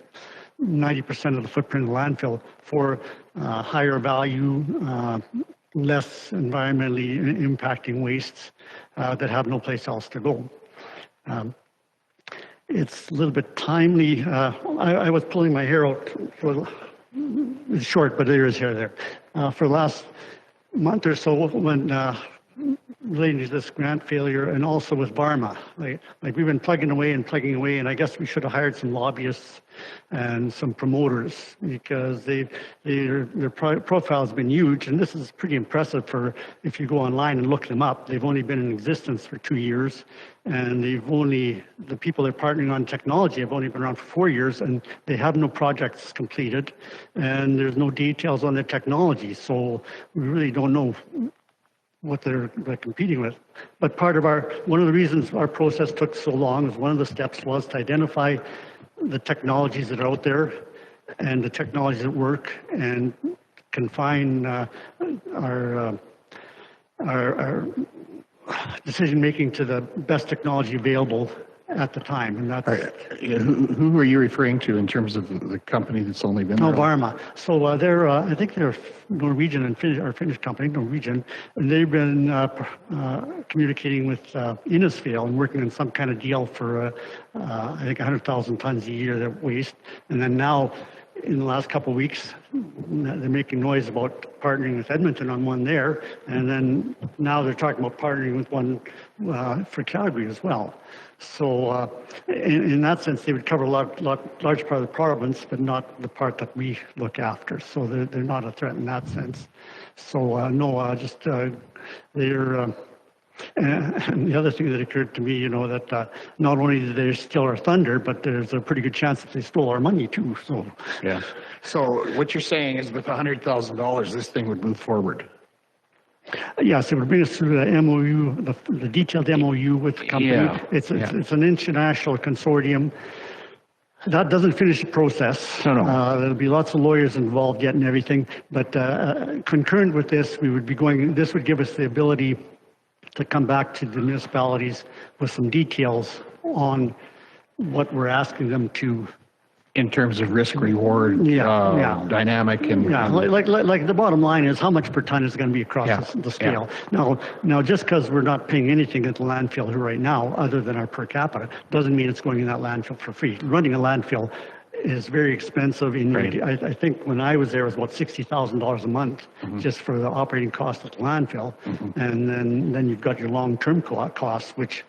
S15: 90% of the footprint of the landfill for higher value, less environmentally impacting wastes that have no place else to go. It's a little bit timely. I was pulling my hair out it's short, but there is hair there. For the last month or so, when relating to this grant failure, and also with Varma, like we've been plugging away, and I guess we should have hired some lobbyists and some promoters, because their profile has been huge, and this is pretty impressive for if you go online and look them up. They've only been in existence for 2 years, and the people they're partnering on technology have only been around for 4 years, and they have no projects completed, and there's no details on the technology, so we really don't know what they're competing with. But one of the reasons our process took so long is one of the steps was to identify the technologies that are out there and the technologies that work, and confine our decision making to the best technology available at the time, and that's.
S1: Who are you referring to in terms of the company that's only been there?
S15: Varma. So they're, I think they're Norwegian and Finnish company, Norwegian, and they've been communicating with Innisfail and working on some kind of deal for, I think, 100,000 tons a year of waste. And then now, in the last couple of weeks, they're making noise about partnering with Edmonton on one there, and then now they're talking about partnering with one for Calgary as well. So in that sense, they would cover a large part of the province, but not the part that we look after. So they're not a threat in that sense. So no, just they're. And the other thing that occurred to me, that not only did they steal our thunder, but there's a pretty good chance that they stole our money too. So
S1: yeah. So what you're saying is with $100,000, this thing would move forward.
S15: Yes, it would bring us through the MOU, the detailed MOU with the company.
S1: Yeah.
S15: It's an international consortium. That doesn't finish the process.
S1: No.
S15: There'll be lots of lawyers involved yet and everything. But concurrent with this, we would be going. This would give us the ability to come back to the municipalities with some details on what we're asking them to.
S1: In terms of risk reward, dynamic and.
S15: Yeah, like the bottom line is how much per ton is going to be across the scale. Yeah. Now, just because we're not paying anything at the landfill right now, other than our per capita, doesn't mean it's going in that landfill for free. Running a landfill is very expensive. I think when I was there, it was about $60,000 a month just for the operating cost at the landfill, and then you've got your long-term costs, which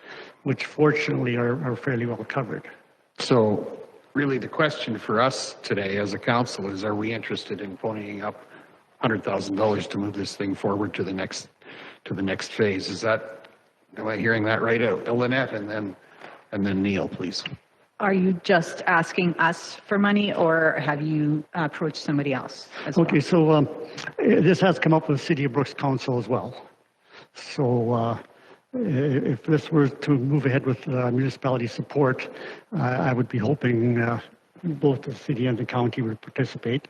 S15: fortunately are fairly well covered.
S1: So, really, the question for us today as a council is: are we interested in ponying up $100,000 to move this thing forward to the next phase? Am I hearing that right, Lynette, and then Neil, please.
S8: Are you just asking us for money, or have you approached somebody else as well?
S15: Okay, so this has come up with the City of Brooks Council as well. So if this were to move ahead with municipality support, I would be hoping both the city and the county would participate,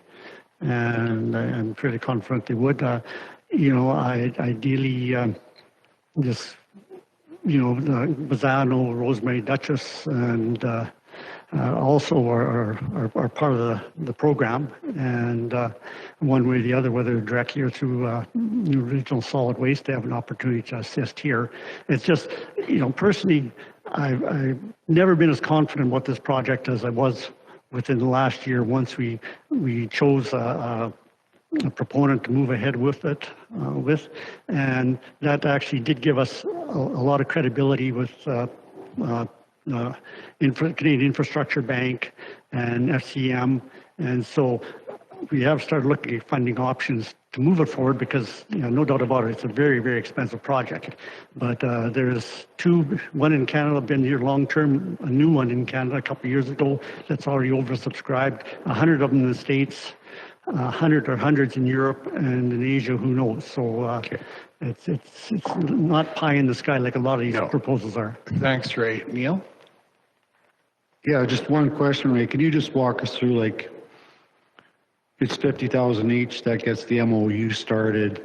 S15: and I'm fairly confident they would. Ideally, just the Bazzano, Rosemary, Duchess, and also are part of the program, and one way or the other, whether directly or through New Regional Solid Waste, they have an opportunity to assist here. It's just, personally, I've never been as confident about this project as I was within the last year once we chose a proponent to move ahead with it, and that actually did give us a lot of credibility with Canadian Infrastructure Bank and FCM, and so we have started looking at funding options to move it forward because, no doubt about it, it's a very, very expensive project. But there's one in Canada, been here long-term, a new one in Canada a couple of years ago that's already oversubscribed, 100 of them in the States, 100 or hundreds in Europe, and in Asia, who knows? So it's not pie in the sky like a lot of these proposals are.
S1: Thanks, Ray. Neil?
S2: Yeah, just one question, Ray. Can you just walk us through, it's 50,000 each, that gets the MOU started.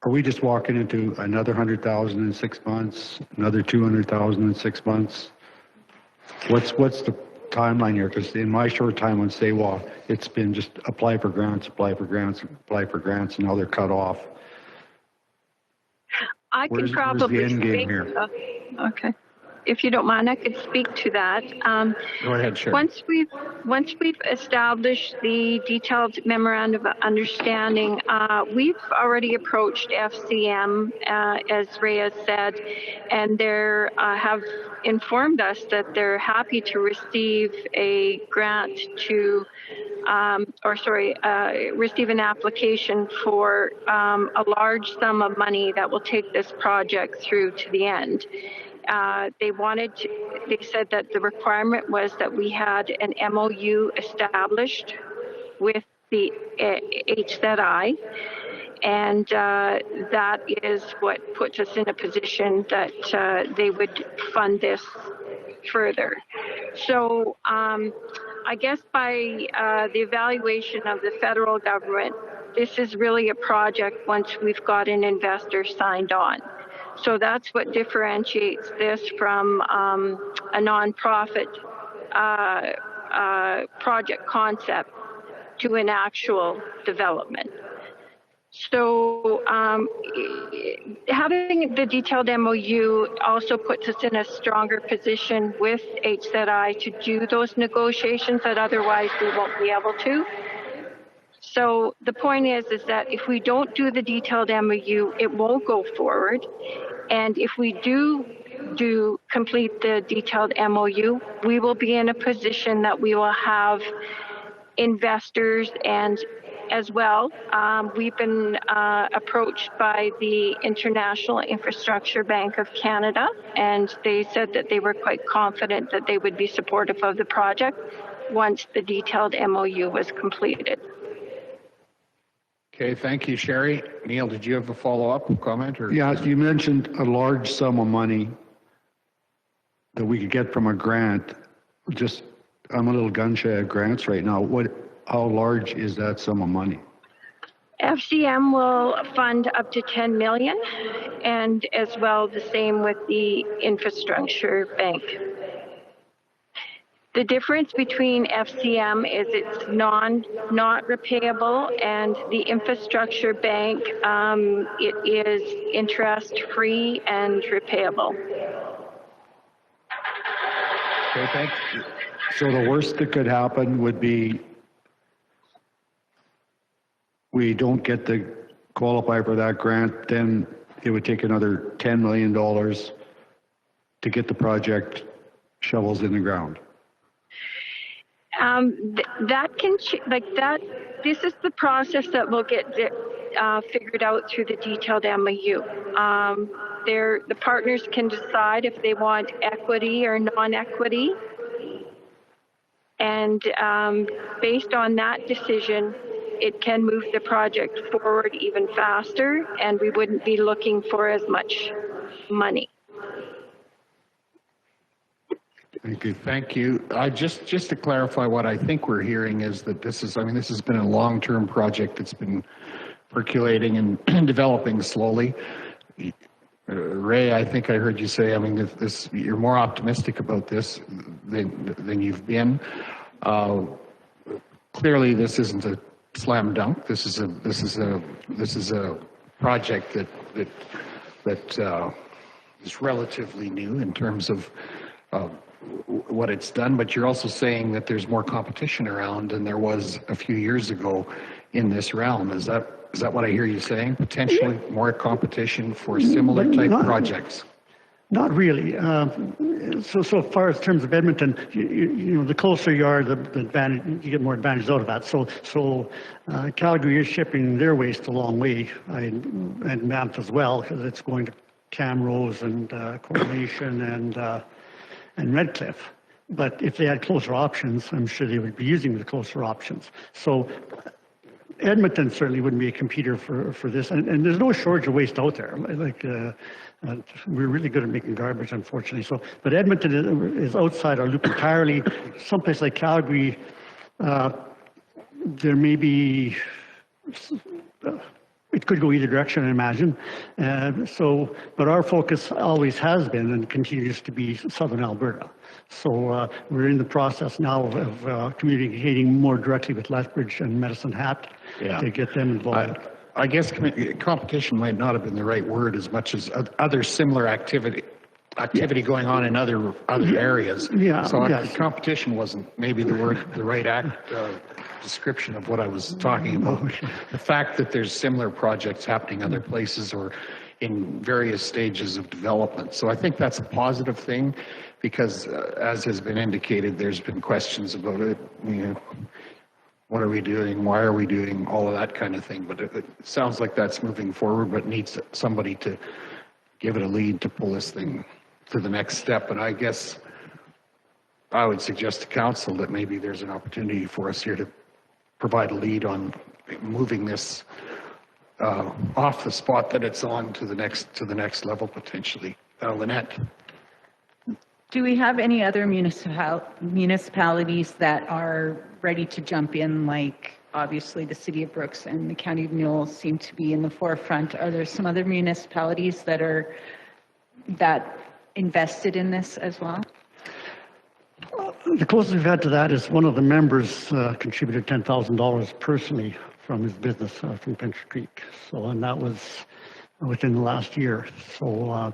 S2: Are we just walking into another 100,000 in 6 months, another 200,000 in 6 months? What's the timeline here? Because in my short time on Saywalk, it's been just apply for grants, and now they're cut off.
S16: I could probably
S2: where's the end game here?
S16: Okay. If you don't mind, I could speak to that.
S1: Go ahead, sure.
S16: Once we've established the detailed memorandum of understanding, we've already approached FCM, as Ray has said, and they have informed us that they're happy to receive a grant receive an application for a large sum of money that will take this project through to the end. They said that the requirement was that we had an MOU established with the HZI, and that is what puts us in a position that they would fund this further. So I guess by the evaluation of the federal government, this is really a project once we've got an investor signed on. So that's what differentiates this from a nonprofit project concept to an actual development. So having the detailed MOU also puts us in a stronger position with HZI to do those negotiations that otherwise we won't be able to. So the point is that if we don't do the detailed MOU, it won't go forward. And if we do complete the detailed MOU, we will be in a position that we will have investors, and as well, we've been approached by the International Infrastructure Bank of Canada, and they said that they were quite confident that they would be supportive of the project once the detailed MOU was completed.
S1: Okay, thank you, Sherry. Neil, did you have a follow-up comment? Or?
S2: Yeah, you mentioned a large sum of money that we could get from a grant. Just, I'm a little gun shy of grants right now. How large is that sum of money?
S16: FCM will fund up to 10 million, and as well the same with the infrastructure bank. The difference between FCM is it's not repayable, and the infrastructure bank, it is interest free and repayable.
S1: Okay, thank you.
S2: So the worst that could happen would be we don't get to qualify for that grant, then it would take another $10 million to get the project shovels in the ground.
S16: That can, this is the process that will get figured out through the detailed MOU. The partners can decide if they want equity or non-equity. And based on that decision, it can move the project forward even faster, and we wouldn't be looking for as much money.
S1: Thank you. Thank you. Just to clarify, what I think we're hearing is that this has been a long-term project that's been percolating and developing slowly. Ray, I think I heard you say, you're more optimistic about this than you've been. Clearly, this isn't a slam dunk. This is a project that is relatively new in terms of what it's done, but you're also saying that there's more competition around than there was a few years ago in this realm. Is that what I hear you saying? Potentially more competition for similar type projects?
S15: Not really. So far as terms of Edmonton, you know, the closer you are, the advantage, you get more advantage out of that. So Calgary is shipping their waste a long way, and Banff as well, because it's going to Camrose and Coronation and Redcliffe. But if they had closer options, I'm sure they would be using the closer options. So Edmonton certainly wouldn't be a competitor for this, and there's no shortage of waste out there. We're really good at making garbage, unfortunately. But Edmonton is outside our loop entirely. Someplace like Calgary, there may be. It could go either direction, I imagine. But our focus always has been and continues to be Southern Alberta. So we're in the process now of communicating more directly with Lethbridge and Medicine Hat to get them involved.
S1: I guess competition might not have been the right word as much as other similar activity going on in other areas.
S15: Yeah.
S1: So
S15: yes.
S1: Competition wasn't maybe the right description of what I was talking about. The fact that there's similar projects happening other places or in various stages of development. So I think that's a positive thing, because as has been indicated, there's been questions about it. You know, what are we doing? Why are we doing all of that kind of thing? But it sounds like that's moving forward, but needs somebody to give it a lead to pull this thing to the next step. And I guess I would suggest to council that maybe there's an opportunity for us here to provide a lead on moving this off the spot that it's on to the next level potentially. Lynette.
S8: Do we have any other municipalities that are ready to jump in? Like obviously the City of Brooks and the County of Newell seem to be in the forefront. Are there some other municipalities that are that invested in this as well?
S15: The closest we've had to that is one of the members contributed $10,000 personally from his business from Pincher Creek. So, and that was within the last year. So,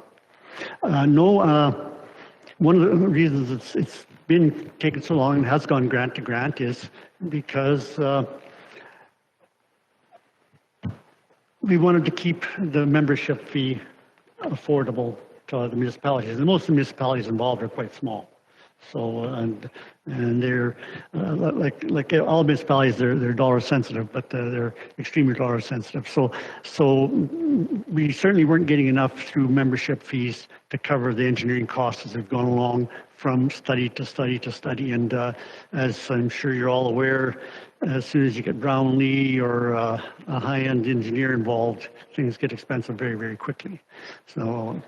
S15: one of the reasons it's been taken so long and has gone grant to grant is because we wanted to keep the membership fee affordable to the municipalities. And most of the municipalities involved are quite small. So, and they're, like all municipalities, they're dollar sensitive, but they're extremely dollar sensitive. So we certainly weren't getting enough through membership fees to cover the engineering costs as they've gone along from study to study to study. And as I'm sure you're all aware, as soon as you get Brownlee or a high-end engineer involved, things get expensive very, very quickly. So.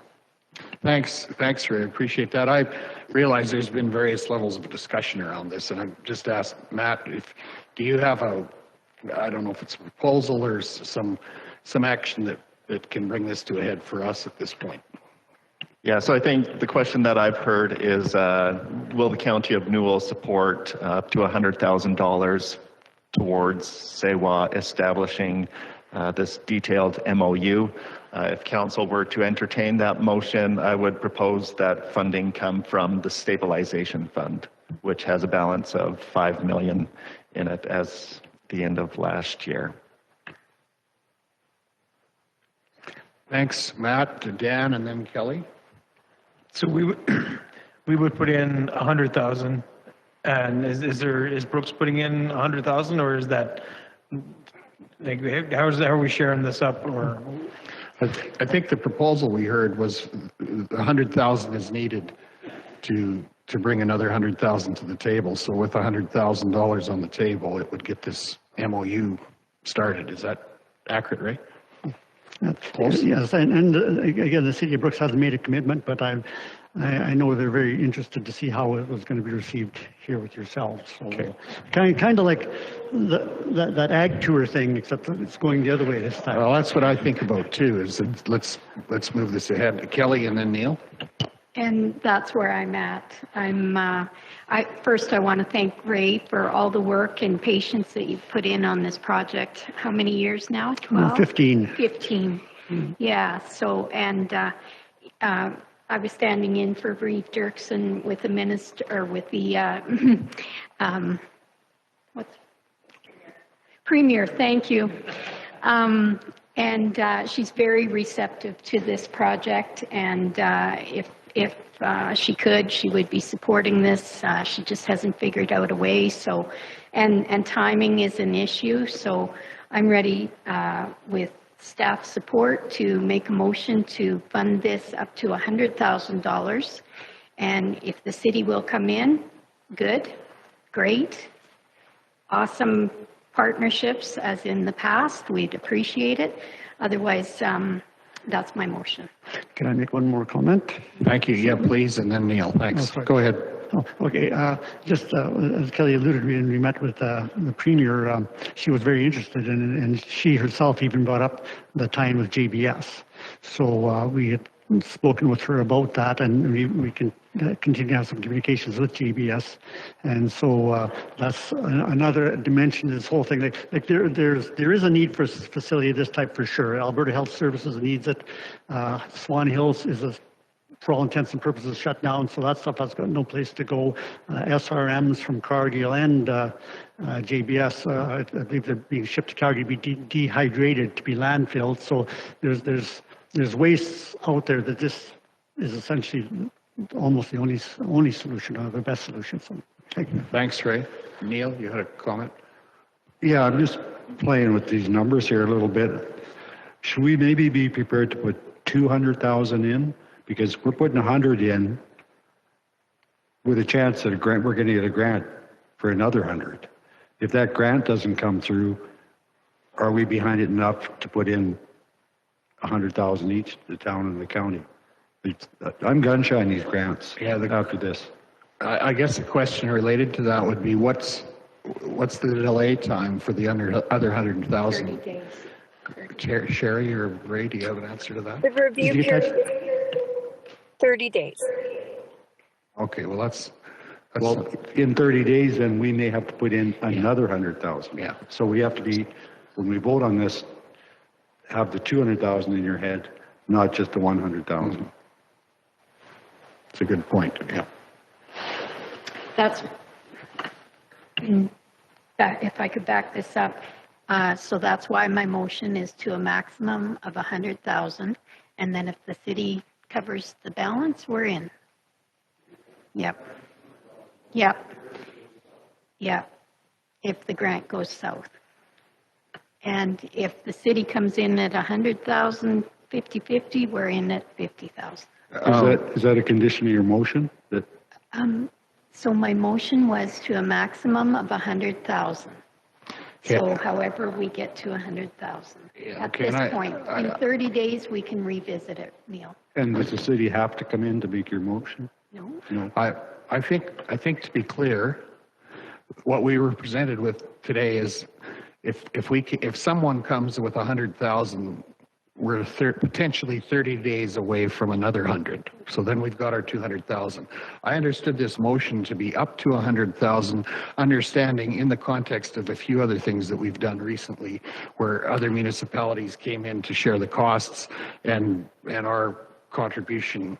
S1: Thanks, Ray. I appreciate that. I realize there's been various levels of discussion around this, and I've just asked Matt, do you have I don't know if it's a proposal or some action that can bring this to a head for us at this point?
S7: Yeah, so I think the question that I've heard is, will the County of Newell support up to $100,000 towards SEWA establishing this detailed MOU? If council were to entertain that motion, I would propose that funding come from the stabilization fund, which has a balance of $5 million in it as the end of last year.
S1: Thanks, Matt, Dan, and then Kelly.
S10: So we would put in 100,000, and is Brooks putting in 100,000, or is that like how are we sharing this up? Or
S1: I think the proposal we heard was 100,000 is needed to bring another 100,000 to the table. So with $100,000 on the table, it would get this MOU started. Is that accurate, Ray?
S15: Yes, and again, the City of Brooks hasn't made a commitment, but I know they're very interested to see how it was going to be received here with yourselves. So okay. Kind of like that ag tour thing, except it's going the other way this time.
S1: Well, that's what I think about too. Is that let's move this ahead. Kelly and then Neil.
S6: And that's where I'm at. First, I want to thank Ray for all the work and patience that you've put in on this project. How many years now? 12?
S15: 15.
S6: 15. Yeah. So, and I was standing in for Reeve Dirksen with the minister, or with the Premier. Thank you. And she's very receptive to this project. And if she could, she would be supporting this. She just hasn't figured out a way. So, and timing is an issue. So I'm ready with staff support to make a motion to fund this up to $100,000. And if the city will come in, good, great, awesome partnerships as in the past, we'd appreciate it. Otherwise, that's my motion.
S15: Can I make one more comment?
S1: Thank you. Yeah, please. And then Neil. Thanks. Go ahead.
S15: Oh, okay. Just as Kelly alluded, we met with the Premier. She was very interested in it, and she herself even brought up the tie-in with JBS. So we had spoken with her about that, and we can continue to have some communications with JBS. And so that's another dimension to this whole thing. Like there is a need for a facility of this type for sure. Alberta Health Services needs it. Swan Hills is for all intents and purposes shut down, so that stuff has got no place to go. SRMs from Cargill and JBS, I believe they're being shipped to Calgary to be dehydrated, to be landfilled. So there's waste out there that this is essentially almost the only solution, or the best solution. So thank you.
S1: Thanks, Ray. Neil, you had a comment?
S2: Yeah, I'm just playing with these numbers here a little bit. Should we maybe be prepared to put 200,000 in? Because we're putting 100 in with a chance that we're going to get a grant for another 100. If that grant doesn't come through, are we behind it enough to put in 100,000 each, the town and the county? I'm gun shy on these grants. Yeah, after this.
S1: I guess the question related to that would be what's the delay time for the other 100,000? 30 days. Sherry or Ray, do you have an answer to that?
S16: The review period. 30 days.
S1: Okay, well,
S2: Well, in 30 days, then we may have to put in another 100,000.
S1: Yeah.
S2: So we have to be, when we vote on this, have the 200,000 in your head, not just the 100,000.
S1: it's a good point, yeah.
S6: That's, if I could back this up, so that's why my motion is to a maximum of 100,000, and then if the city covers the balance, we're in. Yep. If the grant goes south. And if the city comes in at 100,000, 50-50, we're in at 50,000.
S2: Is that a condition of your motion? That
S6: So my motion was to a maximum of 100,000. So however we get to 100,000 at
S1: okay,
S6: this
S1: and
S6: point. In 30 days, we can revisit it, Neil.
S2: And does the city have to come in to make your motion?
S6: No?
S2: No.
S1: I think to be clear, what we were presented with today is if someone comes with 100,000, we're potentially 30 days away from another 100. So then we've got our 200,000. I understood this motion to be up to 100,000, understanding in the context of a few other things that we've done recently, where other municipalities came in to share the costs, and our contribution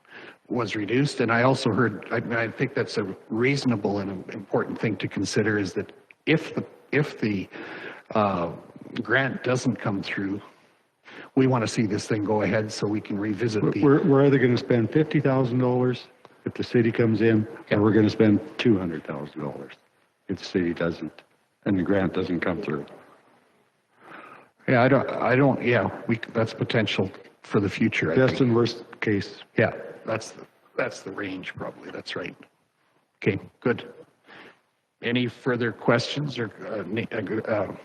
S1: was reduced. And I also heard, I think that's a reasonable and important thing to consider, is that if the grant doesn't come through, we want to see this thing go ahead so we can revisit the...
S2: We're either going to spend $50,000 if the city comes in, or we're going to spend $200,000 if the city doesn't, and the grant doesn't come through.
S1: Yeah, that's potential for the future, I think.
S2: Best and worst case.
S1: Yeah, that's the range, probably. That's right. Okay, good. Any further questions, or Mr.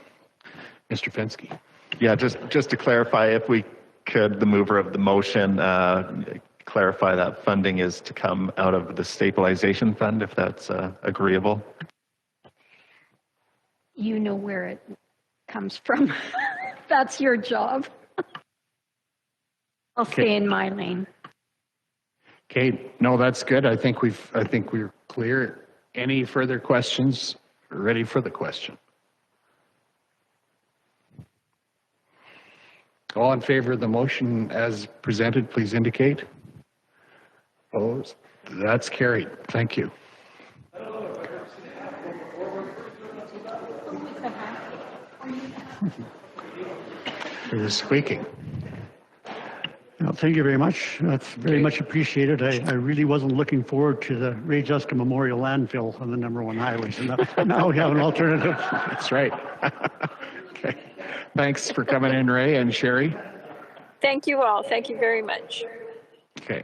S1: Fensky?
S7: Yeah, just to clarify, if we could, the mover of the motion, clarify that funding is to come out of the stabilization fund, if that's agreeable.
S6: You know where it comes from. That's your job. I'll stay in my lane.
S1: Okay, no, that's good. I think we're clear. Any further questions? Ready for the question. All in favor of the motion as presented, please indicate. Opposed? That's carried. Thank you. There's squeaking.
S15: Well, thank you very much. That's very much appreciated. I really wasn't looking forward to the Ray Juska Memorial landfill on the #1 highway. So now we have an alternative.
S1: That's right. Okay. Thanks for coming in, Ray and Sherry.
S16: Thank you all. Thank you very much.
S1: Okay.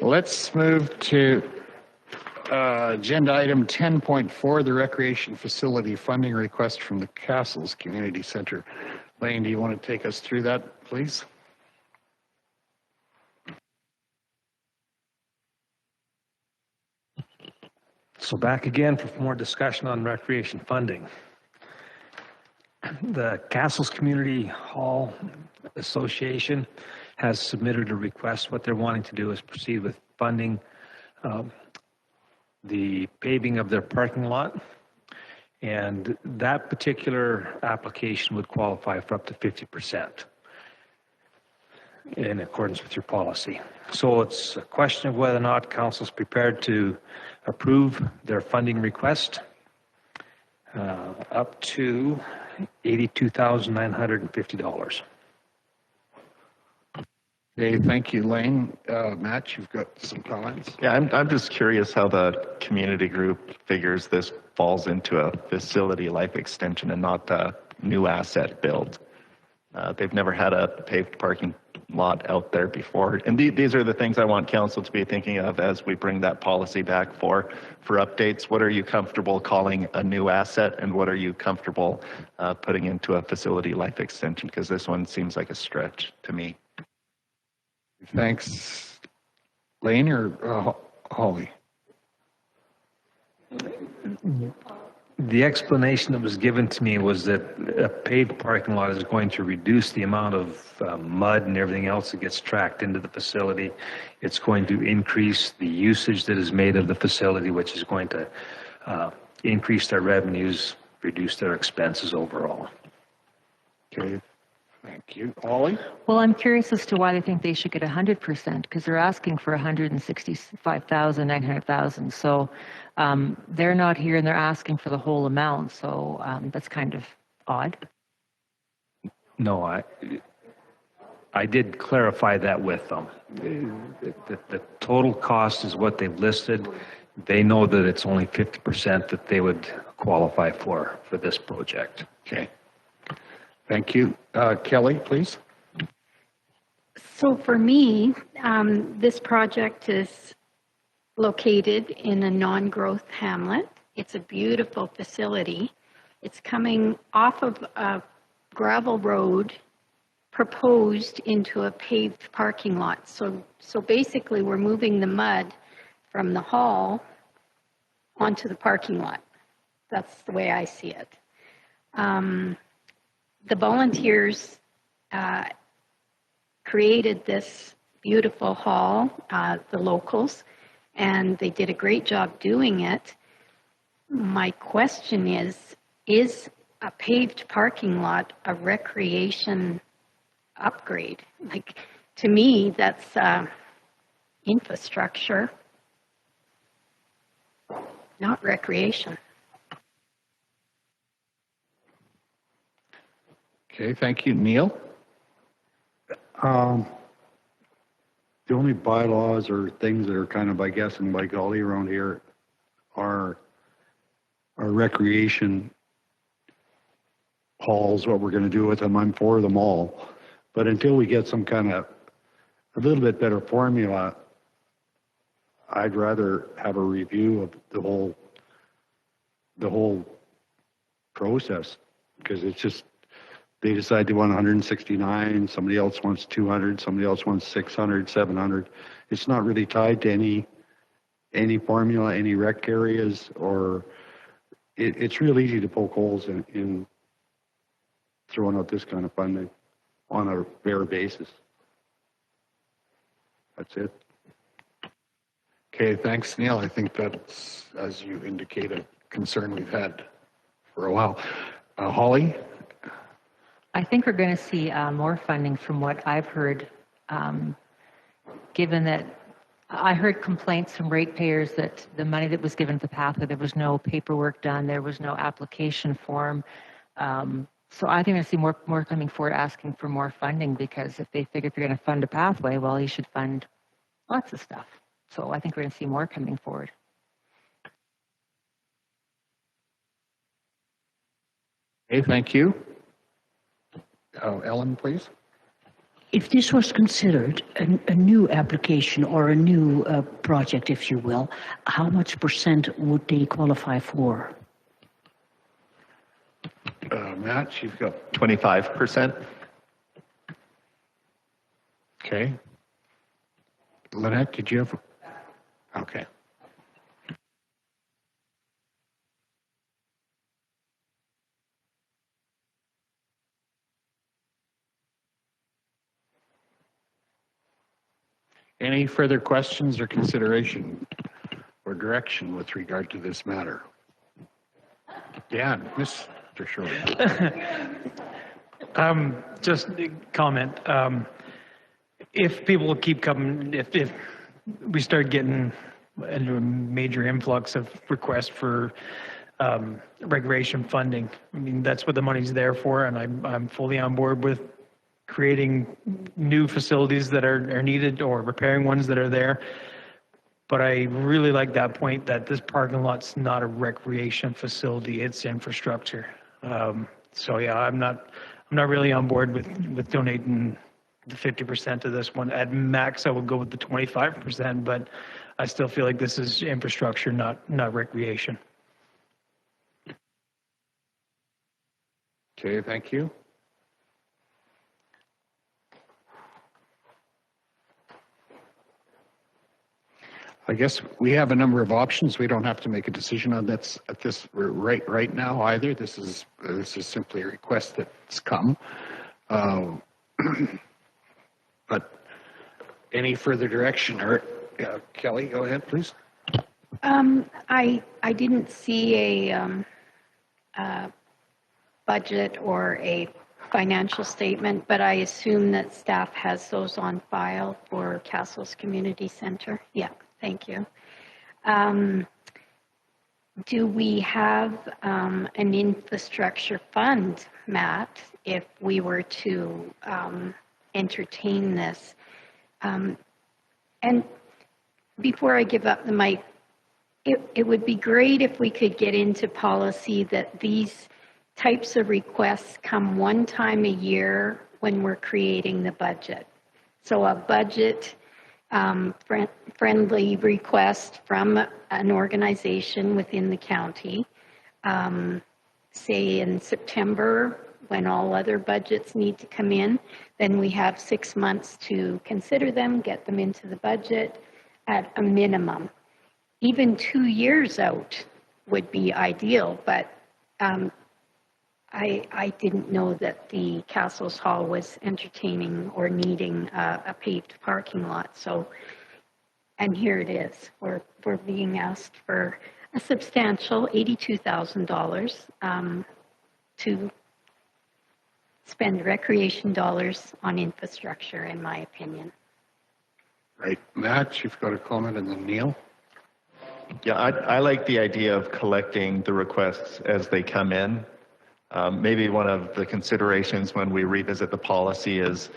S1: Let's move to agenda item 10.4, the recreation facility funding request from the Cassils Community Center. Lane, do you want to take us through that, please?
S10: So back again for more discussion on recreation funding. The Cassils Community Hall Association has submitted a request. What they're wanting to do is proceed with funding the paving of their parking lot. And that particular application would qualify for up to 50% in accordance with your policy. So it's a question of whether or not council is prepared to approve their funding request up to $82,950.
S1: Okay, thank you, Lane. Matt, you've got some comments?
S7: Yeah, I'm just curious how the community group figures this falls into a facility life extension and not a new asset build. They've never had a paved parking lot out there before. And these are the things I want council to be thinking of as we bring that policy back for updates. What are you comfortable calling a new asset, and what are you comfortable putting into a facility life extension? Because this one seems like a stretch to me.
S1: Thanks. Lane or Holly?
S17: The explanation that was given to me was that a paved parking lot is going to reduce the amount of mud and everything else that gets tracked into the facility. It's going to increase the usage that is made of the facility, which is going to increase their revenues, reduce their expenses overall.
S1: Okay, thank you. Holly?
S11: Well, I'm curious as to why they think they should get 100%, because they're asking for 165,000, 900,000. So they're not here and they're asking for the whole amount. So that's kind of odd.
S17: No, I did clarify that with them. The total cost is what they've listed. They know that it's only 50% that they would qualify for this project.
S1: Okay. Thank you. Kelly, please.
S6: So for me, this project is located in a non-growth hamlet. It's a beautiful facility. It's coming off of a gravel road proposed into a paved parking lot. So basically we're moving the mud from the hall onto the parking lot. That's the way I see it. The volunteers created this beautiful hall, the locals, and they did a great job doing it. My question is a paved parking lot a recreation upgrade? Like, to me, that's infrastructure, not recreation.
S1: Okay, thank you. Neil?
S2: The only bylaws or things that are kind of, I guess, in by golly around here are recreation halls, what we're going to do with them. I'm for them all. But until we get some kind of a little bit better formula, I'd rather have a review of the whole process, because it's just, they decide they want 169, somebody else wants 200, somebody else wants 600, 700. It's not really tied to any formula, any rec areas, or it's real easy to poke holes in throwing out this kind of funding on a bare basis. That's it.
S1: Okay, thanks, Neil. I think that's, as you indicate, a concern we've had for a while. Holly?
S11: I think we're going to see more funding from what I've heard, given that I heard complaints from ratepayers that the money that was given to the pathway, there was no paperwork done, there was no application form. So I think we're going to see more coming forward asking for more funding, because if they figure if you're going to fund a pathway, well, you should fund lots of stuff. So I think we're going to see more coming forward.
S1: Okay, thank you. Ellen, please.
S4: If this was considered a new application or a new project, if you will, how much % would they qualify for?
S1: Matt, you've got
S7: 25%.
S1: Okay. Lynette, did you have? Okay. Any further questions or consideration or direction with regard to this matter? Yeah, Mr. Shirley.
S10: Just a comment. If people keep coming, if we start getting into a major influx of requests for recreation funding, I mean, that's what the money's there for, and I'm fully on board with creating new facilities that are needed or repairing ones that are there. But I really like that point that this parking lot's not a recreation facility, it's infrastructure. So yeah, I'm not really on board with donating the 50% of this one. At max, I would go with the 25%, but I still feel like this is infrastructure, not recreation.
S1: Okay, thank you. I guess we have a number of options. We don't have to make a decision on this at this right now either. This is simply a request that's come. But any further direction? Or Kelly, go ahead, please.
S6: I didn't see a budget or a financial statement, but I assume that staff has those on file for Cassils Community Center. Yeah, thank you. Do we have an infrastructure fund, Matt, if we were to entertain this? And before I give up the mic, it would be great if we could get into policy that these types of requests come one time a year when we're creating the budget. So a budget friendly request from an organization within the county, say in September when all other budgets need to come in, then we have 6 months to consider them, get them into the budget at a minimum. Even 2 years out would be ideal, but I didn't know that the Cassils Hall was entertaining or needing a paved parking lot. So, and here it is. We're being asked for a substantial $82,000 to spend recreation dollars on infrastructure, in my opinion.
S1: Right, Matt, you've got a comment, and then Neil.
S7: Yeah, I like the idea of collecting the requests as they come in. Maybe one of the considerations when we revisit the policy is,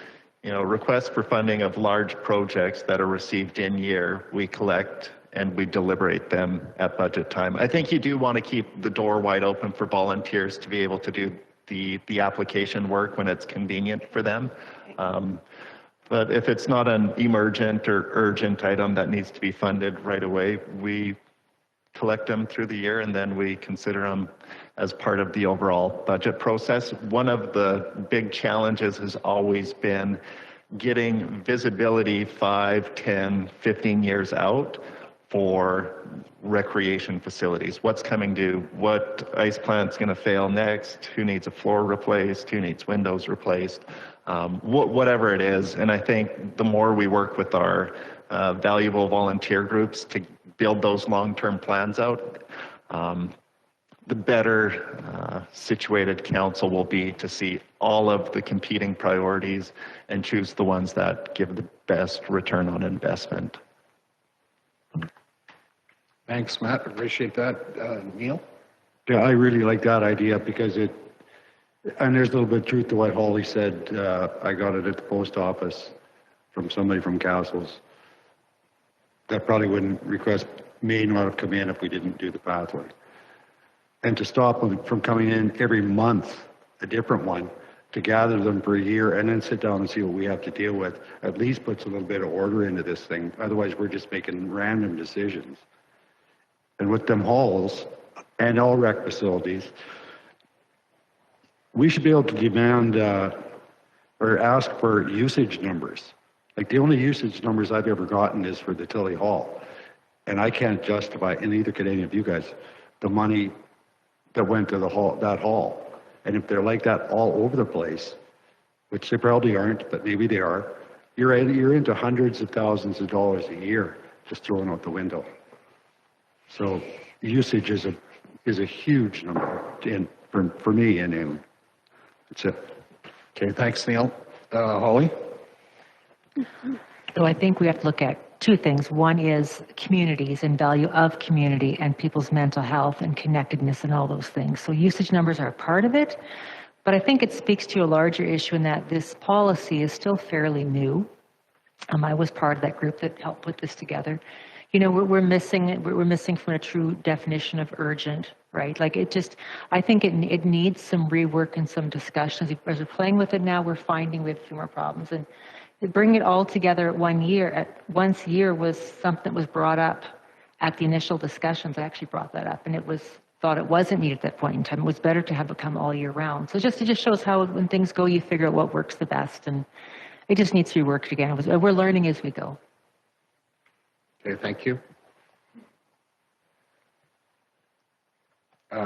S7: requests for funding of large projects that are received in year, we collect and we deliberate them at budget time. I think you do want to keep the door wide open for volunteers to be able to do the application work when it's convenient for them. But if it's not an emergent or urgent item that needs to be funded right away, we collect them through the year and then we consider them as part of the overall budget process. One of the big challenges has always been getting visibility 5, 10, 15 years out for recreation facilities. What's coming due? What ice plant's going to fail next? Who needs a floor replaced? Who needs windows replaced? Whatever it is. And I think the more we work with our valuable volunteer groups to build those long-term plans out, the better situated council will be to see all of the competing priorities and choose the ones that give the best return on investment.
S1: Thanks, Matt. Appreciate that. Neil?
S2: Yeah, I really like that idea because and there's a little bit of truth to what Holly said. I got it at the post office from somebody from Cassils. That probably may not have come in if we didn't do the pathway. And to stop them from coming in every month, a different one, to gather them for a year and then sit down and see what we have to deal with, at least puts a little bit of order into this thing. Otherwise, we're just making random decisions. And with them halls and all rec facilities, we should be able to demand or ask for usage numbers. Like the only usage numbers I've ever gotten is for the Tilly Hall. And I can't justify, and neither can any of you guys, the money that went to that hall. And if they're like that all over the place, which they probably aren't, but maybe they are, you're into hundreds of thousands of dollars a year just thrown out the window. So usage is a huge number for me and that's it.
S1: Okay, thanks, Neil. Holly?
S11: So I think we have to look at two things. One is communities and value of community and people's mental health and connectedness and all those things. So usage numbers are a part of it, but I think it speaks to a larger issue in that this policy is still fairly new. I was part of that group that helped put this together. We're missing from a true definition of urgent, right? Like I think it needs some rework and some discussions. As we're playing with it now, we're finding we have a few more problems. And bring it all together at 1 year, once a year was something that was brought up at the initial discussions. I actually brought that up, and it was thought it wasn't needed at that point in time. It was better to have it come all year round. So it just shows how when things go, you figure out what works the best, and it just needs to be worked again. We're learning as we go.
S1: Okay, thank you.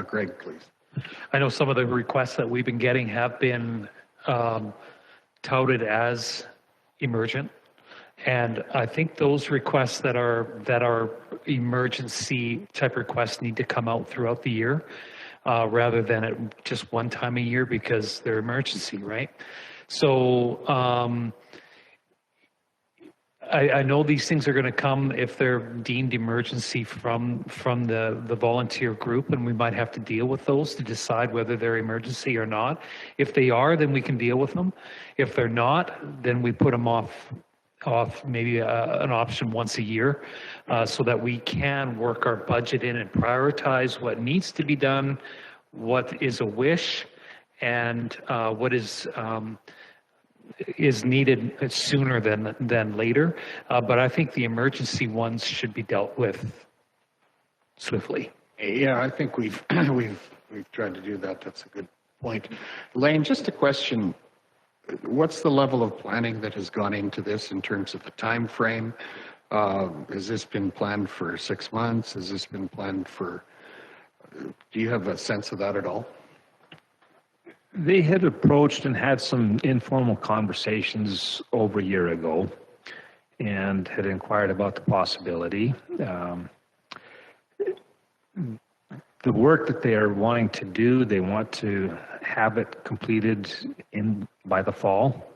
S1: Greg, please.
S5: I know some of the requests that we've been getting have been touted as emergent. And I think those requests that are emergency type requests need to come out throughout the year rather than at just one time a year because they're emergency, right? So I know these things are going to come if they're deemed emergency from the volunteer group, and we might have to deal with those to decide whether they're emergency or not. If they are, then we can deal with them. If they're not, then we put them off maybe an option once a year so that we can work our budget in and prioritize what needs to be done, what is a wish, and what is needed sooner than later. But I think the emergency ones should be dealt with swiftly.
S1: Yeah, I think we've tried to do that. That's a good point. Lane, just a question. What's the level of planning that has gone into this in terms of the time frame? Has this been planned for 6 months? Has this been planned for, do you have a sense of that at all?
S17: They had approached and had some informal conversations over a year ago and had inquired about the possibility. The work that they are wanting to do, they want to have it completed by the fall.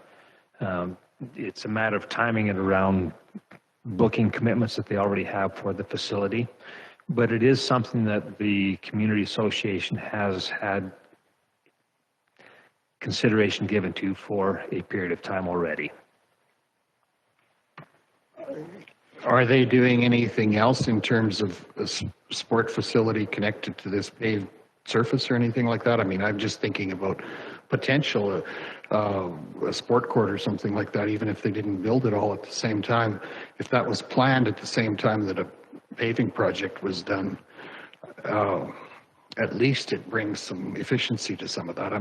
S17: It's a matter of timing it around booking commitments that they already have for the facility. But it is something that the community association has had consideration given to for a period of time already.
S1: Are they doing anything else in terms of a sport facility connected to this paved surface or anything like that? I mean, I'm just thinking about potential, a sport court or something like that, even if they didn't build it all at the same time. If that was planned at the same time that a paving project was done, at least it brings some efficiency to some of that. I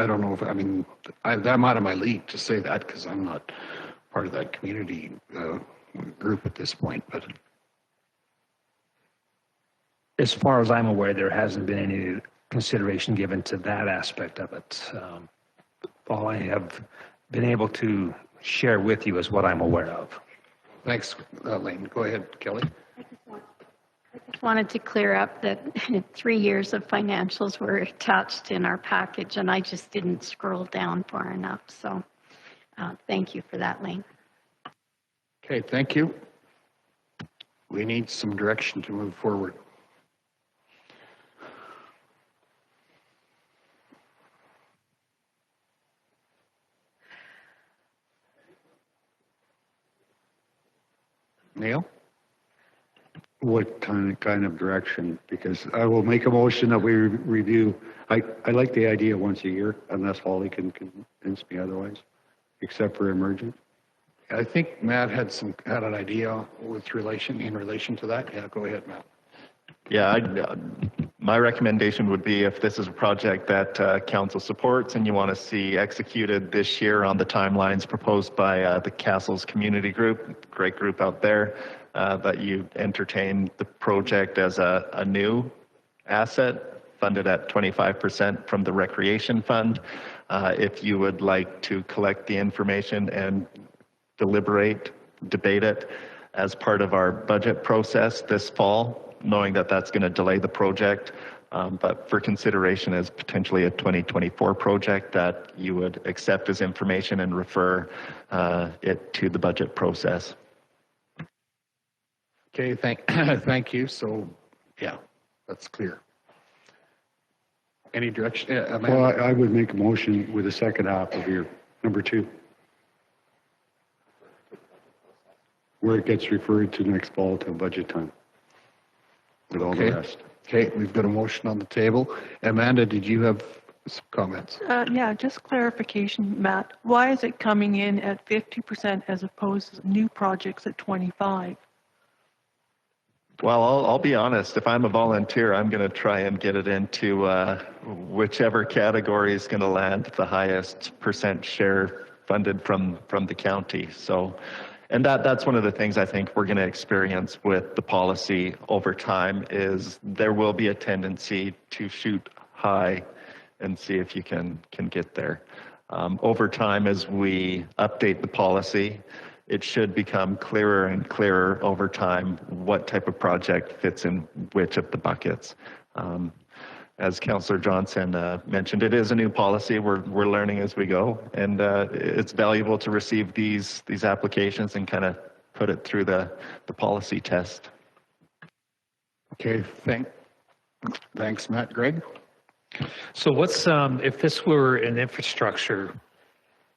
S1: don't know if, I mean, I'm out of my league to say that because I'm not part of that community group at this point, but.
S17: As far as I'm aware, there hasn't been any consideration given to that aspect of it. All I have been able to share with you is what I'm aware of.
S1: Thanks, Lane. Go ahead, Kelly.
S6: I just wanted to clear up that 3 years of financials were attached in our package, and I just didn't scroll down far enough. So thank you for that, Lane.
S1: Okay, thank you. We need some direction to move forward. Neil?
S2: What kind of direction? Because I will make a motion that we review. I like the idea once a year, unless Holly can convince me otherwise, except for emergent.
S1: I think Matt had an idea in relation to that. Yeah, go ahead, Matt.
S7: Yeah, my recommendation would be if this is a project that council supports and you want to see executed this year on the timelines proposed by the Cassils community group, great group out there, that you entertain the project as a new asset funded at 25% from the recreation fund. If you would like to collect the information and debate it as part of our budget process this fall, knowing that that's going to delay the project, but for consideration as potentially a 2024 project that you would accept as information and refer it to the budget process.
S1: Okay, thank you. So, yeah, that's clear. Any direction?
S2: Well, I would make a motion with the second half of your number 2. Where it gets referred to next fall to budget time with all the rest.
S1: Okay, we've got a motion on the table. Amanda, did you have comments.
S3: Yeah, just clarification, Matt. Why is it coming in at 50% as opposed to new projects at 25?
S7: Well, I'll be honest. If I'm a volunteer, I'm going to try and get it into whichever category is going to land the highest percent share funded from the county. So, and that's one of the things I think we're going to experience with the policy over time is there will be a tendency to shoot high and see if you can get there. Over time, as we update the policy, it should become clearer and clearer over time what type of project fits in which of the buckets. As Councillor Johnson mentioned, it is a new policy. We're learning as we go, and it's valuable to receive these applications and kind of put it through the policy test.
S1: Okay, thanks, Matt. Greg?
S5: So what's, if this were an infrastructure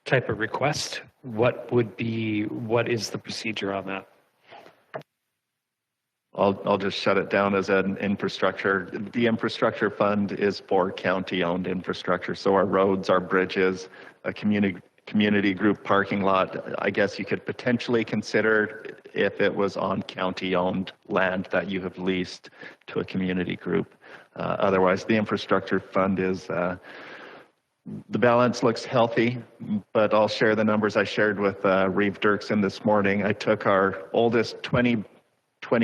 S5: type of request, what is the procedure on that?
S7: I'll just shut it down as an infrastructure. The infrastructure fund is for county-owned infrastructure. So our roads, our bridges, a community group parking lot, I guess you could potentially consider if it was on county-owned land that you have leased to a community group. Otherwise, the infrastructure fund is, the balance looks healthy, but I'll share the numbers I shared with Reeve Dirksen this morning. I took our oldest 20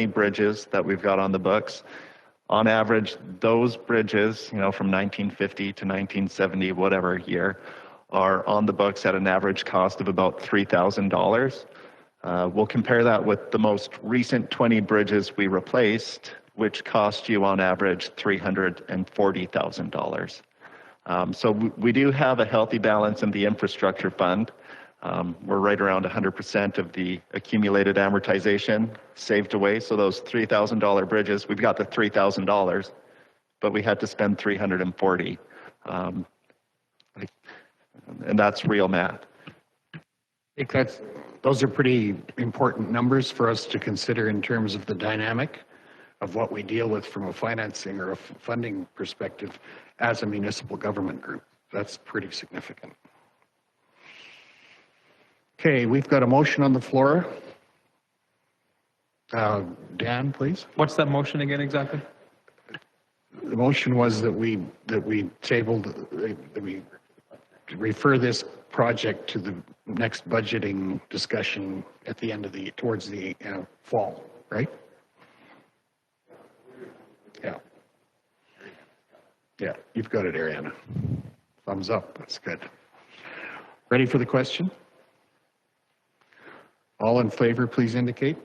S7: bridges that we've got on the books. On average, those bridges, from 1950 to 1970, whatever year, are on the books at an average cost of about $3,000. We'll compare that with the most recent 20 bridges we replaced, which cost you on average $340,000. So we do have a healthy balance in the infrastructure fund. We're right around 100% of the accumulated amortization saved away. So those $3,000 bridges, we've got the $3,000, but we had to spend $340. And that's real math.
S1: I think those are pretty important numbers for us to consider in terms of the dynamic of what we deal with from a financing or a funding perspective as a municipal government group. That's pretty significant. Okay, we've got a motion on the floor. Dan, please.
S10: What's that motion again exactly?
S1: The motion was that we tabled, that we refer this project to the next budgeting discussion at the end of towards the fall, right? Yeah. Yeah, you've got it, Ariana. Thumbs up, that's good. Ready for the question? All in favor, please indicate.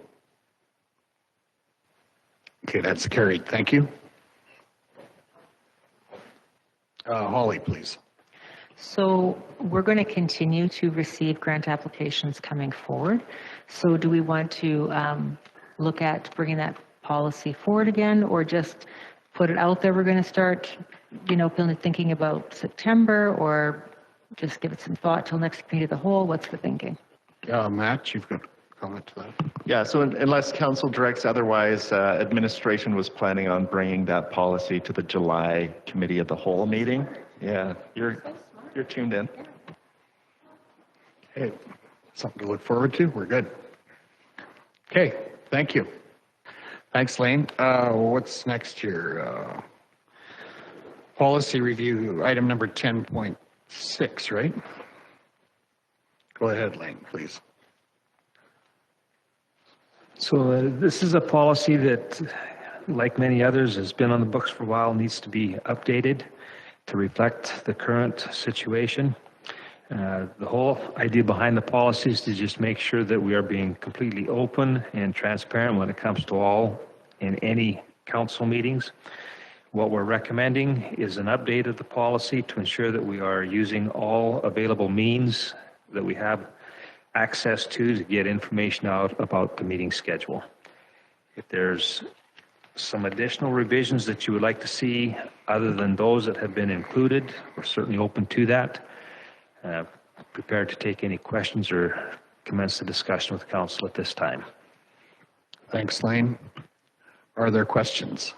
S1: Okay, that's carried. Thank you. Holly, please.
S11: So we're going to continue to receive grant applications coming forward. So do we want to look at bringing that policy forward again, or just put it out there? We're going to start, thinking about September, or just give it some thought till next committee of the whole. What's the thinking?
S1: Matt, you've got a comment to that.
S7: Yeah, so unless council directs otherwise, administration was planning on bringing that policy to the July committee of the whole meeting. Yeah, you're tuned in.
S1: Okay, something to look forward to. We're good. Okay, thank you. Thanks, Lane. What's next here? Policy review, item number 10.6, right? Go ahead, Lane, please.
S17: So this is a policy that, like many others, has been on the books for a while, needs to be updated to reflect the current situation. The whole idea behind the policy is to just make sure that we are being completely open and transparent when it comes to all in any council meetings. What we're recommending is an update of the policy to ensure that we are using all available means that we have access to get information out about the meeting schedule. If there's some additional revisions that you would like to see other than those that have been included, we're certainly open to that. Prepared to take any questions or commence the discussion with council at this time.
S1: Thanks, Lane. Are there questions?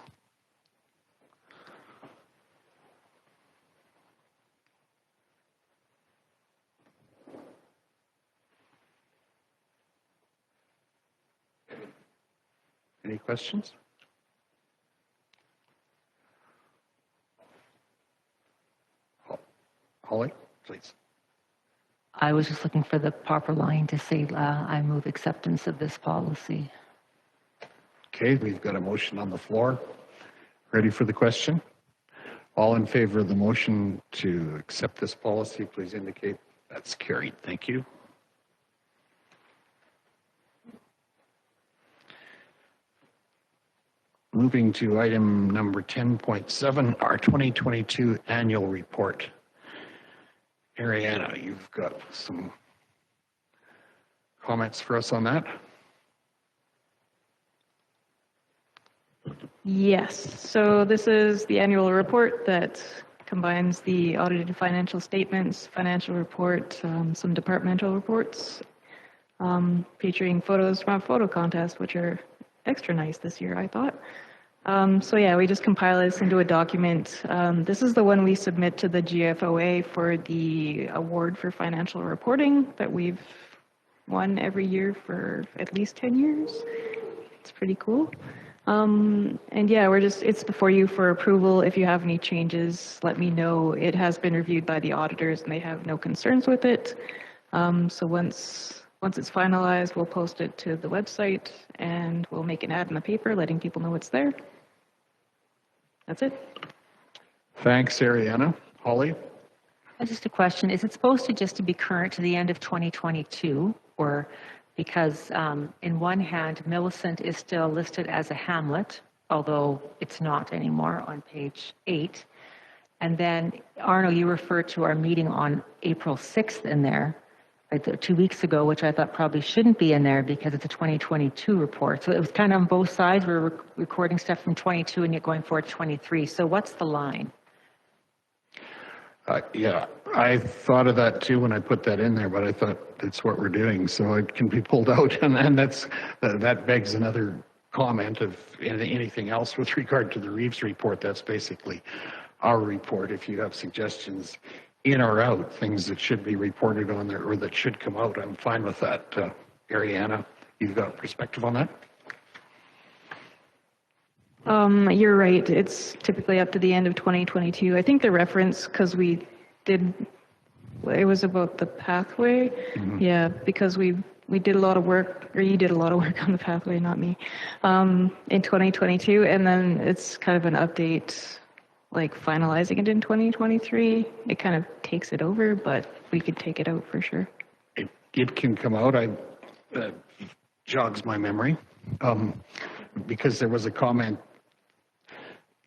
S1: Any questions? Holly, please.
S11: I was just looking for the proper line to say, I move acceptance of this policy.
S1: Okay, we've got a motion on the floor. Ready for the question? All in favor of the motion to accept this policy, please indicate. That's carried. Thank you. Moving to item number 10.7, our 2022 annual report. Ariana, you've got some comments for us on that?
S18: Yes, so this is the annual report that combines the audited financial statements, financial report, some departmental reports, featuring photos from a photo contest, which are extra nice this year, I thought. So yeah, we just compile this into a document. This is the one we submit to the GFOA for the award for financial reporting that we've won every year for at least 10 years. It's pretty cool. And yeah, it's before you for approval. If you have any changes, let me know. It has been reviewed by the auditors and they have no concerns with it. So once it's finalized, we'll post it to the website and we'll make an ad in the paper letting people know it's there. That's it.
S1: Thanks, Ariana. Holly?
S11: Just a question. Is it supposed to just to be current to the end of 2022? Or because in one hand, Millicent is still listed as a hamlet, although it's not anymore on page 8. And then, Arno, you referred to our meeting on April 6th in there, like 2 weeks ago, which I thought probably shouldn't be in there because it's a 2022 report. So it was kind of on both sides. We're recording stuff from 22 and yet going forward to 23. So what's the line?
S1: Yeah, I thought of that too when I put that in there, but I thought that's what we're doing, so it can be pulled out, and then that begs another comment of anything else with regard to the Reeves report. That's basically our report. If you have suggestions in or out, things that should be reported on there or that should come out, I'm fine with that. Ariana, you've got perspective on that?
S18: You're right. It's typically up to the end of 2022. I think the reference, because it was about the pathway. Mm-hmm. Yeah, because we did a lot of work, or you did a lot of work on the pathway, not me, in 2022. And then it's kind of an update, like finalizing it in 2023. It kind of takes it over, but we could take it out for sure.
S1: It can come out. Jogs my memory. Because there was a comment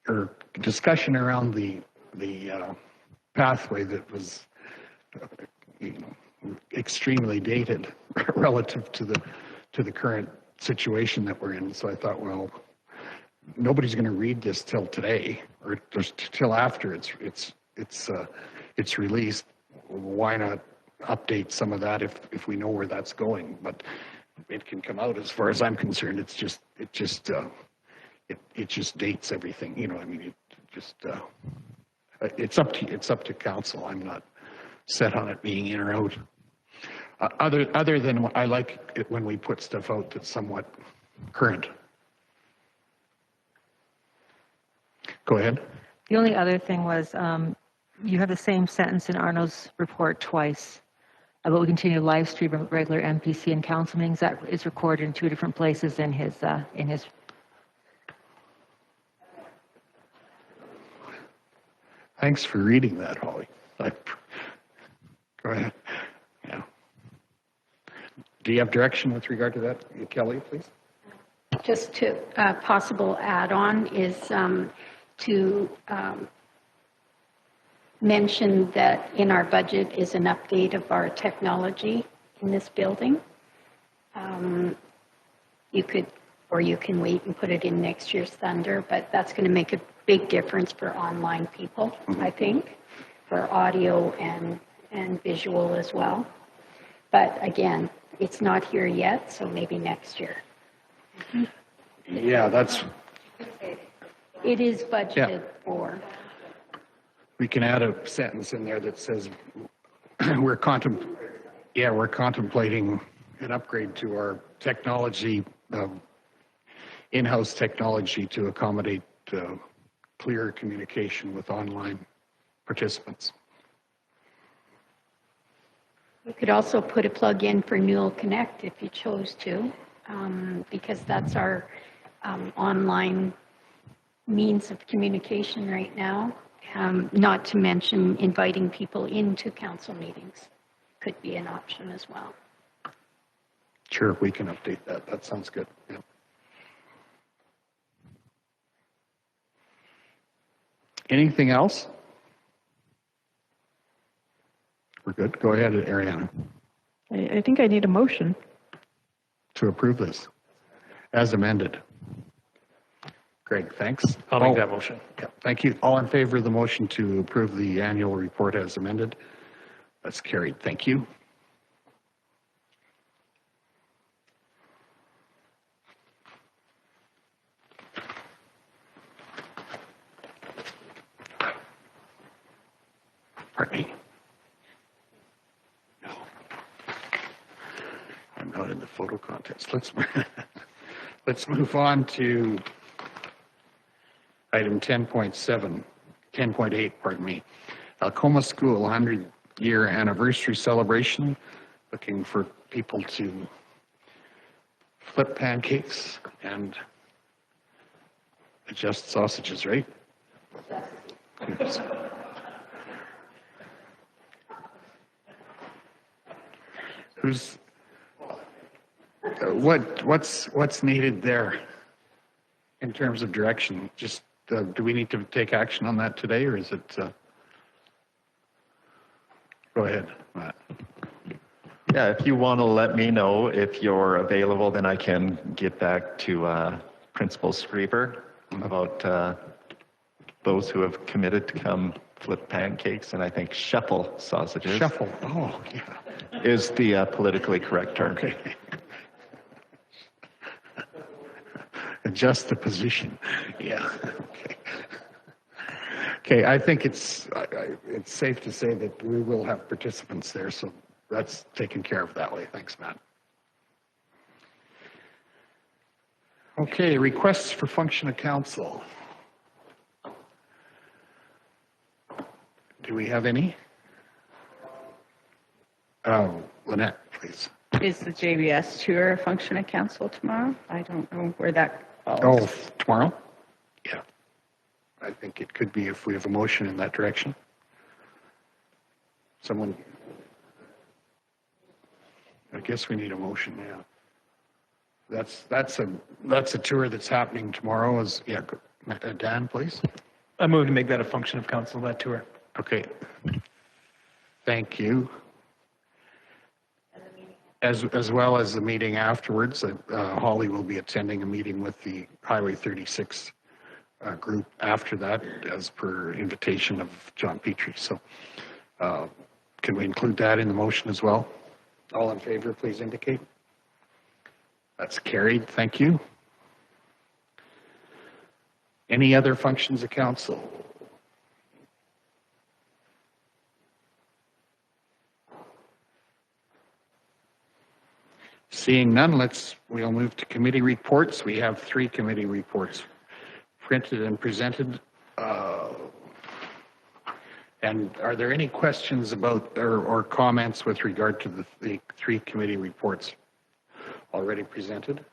S1: or discussion around the pathway that was extremely dated relative to the current situation that we're in. So I thought, well, nobody's going to read this till today or till after it's released. Why not update some of that if we know where that's going? But it can come out. As far as I'm concerned, it just dates everything. You know, I mean, it's up to council. I'm not set on it being in or out. Other than I like it when we put stuff out that's somewhat current. Go ahead.
S11: The only other thing was you have the same sentence in Arno's report twice. About we continue to live stream regular MPC and council meetings. That is recorded in 2 different places in his.
S1: Thanks for reading that, Holly. Go ahead. Yeah. Do you have direction with regard to that, Kelly, please?
S6: Just to possible add-on is to mention that in our budget is an update of our technology in this building. You can wait and put it in next year's Thunder, but that's going to make a big difference for online people, I think, for audio and visual as well. But again, it's not here yet, so maybe next year.
S1: Yeah,
S6: it is budgeted for.
S1: We can add a sentence in there that says we're contemplating an upgrade to our technology in-house technology to accommodate clear communication with online participants.
S6: You could also put a plug in for Newell Connect if you chose to, because that's our online means of communication right now. Not to mention inviting people into council meetings could be an option as well.
S1: Sure, we can update that. That sounds good. Yeah. Anything else? We're good. Go ahead, Ariana,
S3: I think I need a motion.
S1: to approve this as amended. Greg, thanks.
S5: I'll make that motion.
S1: Yeah, thank you. All in favor of the motion to approve the annual report as amended? That's carried. Thank you. Pardon me. No. I'm not in the photo contest. Let's move on to item 10.8, pardon me. Alcoma School 100-year anniversary celebration. Looking for people to flip pancakes and adjust sausages, right? Oops. Who's, what's needed there in terms of direction? Just, do we need to take action on that today, or is it, go ahead, Matt.
S7: Yeah, if you want to let me know if you're available, then I can get back to Principal Screever about those who have committed to come flip pancakes and I think shuffle sausages.
S1: Shuffle, oh, yeah.
S7: Is the politically correct term.
S1: Okay. Adjust the position. Yeah. Okay. Okay. I think it's safe to say that we will have participants there, so that's taken care of that way. Thanks, Matt. Okay. Requests for function of council. Do we have any? Lynette, please.
S8: Is the JBS tour a function of council tomorrow? I don't know where that falls.
S1: Oh, tomorrow? Yeah. I think it could be if we have a motion in that direction. Someone? I guess we need a motion, yeah. That's a tour that's happening tomorrow. Yeah, Dan, please.
S10: I move to make that a function of council, that tour.
S1: Okay. Thank you. As well as the meeting afterwards, Holly will be attending a meeting with the Highway 36 group after that, as per invitation of John Petrie. So can we include that in the motion as well? All in favor, please indicate. That's carried. Thank you. Any other functions of council? Seeing none, we'll move to committee reports. We have 3 committee reports printed and presented. And are there any questions about or comments with regard to the 3 committee reports already presented?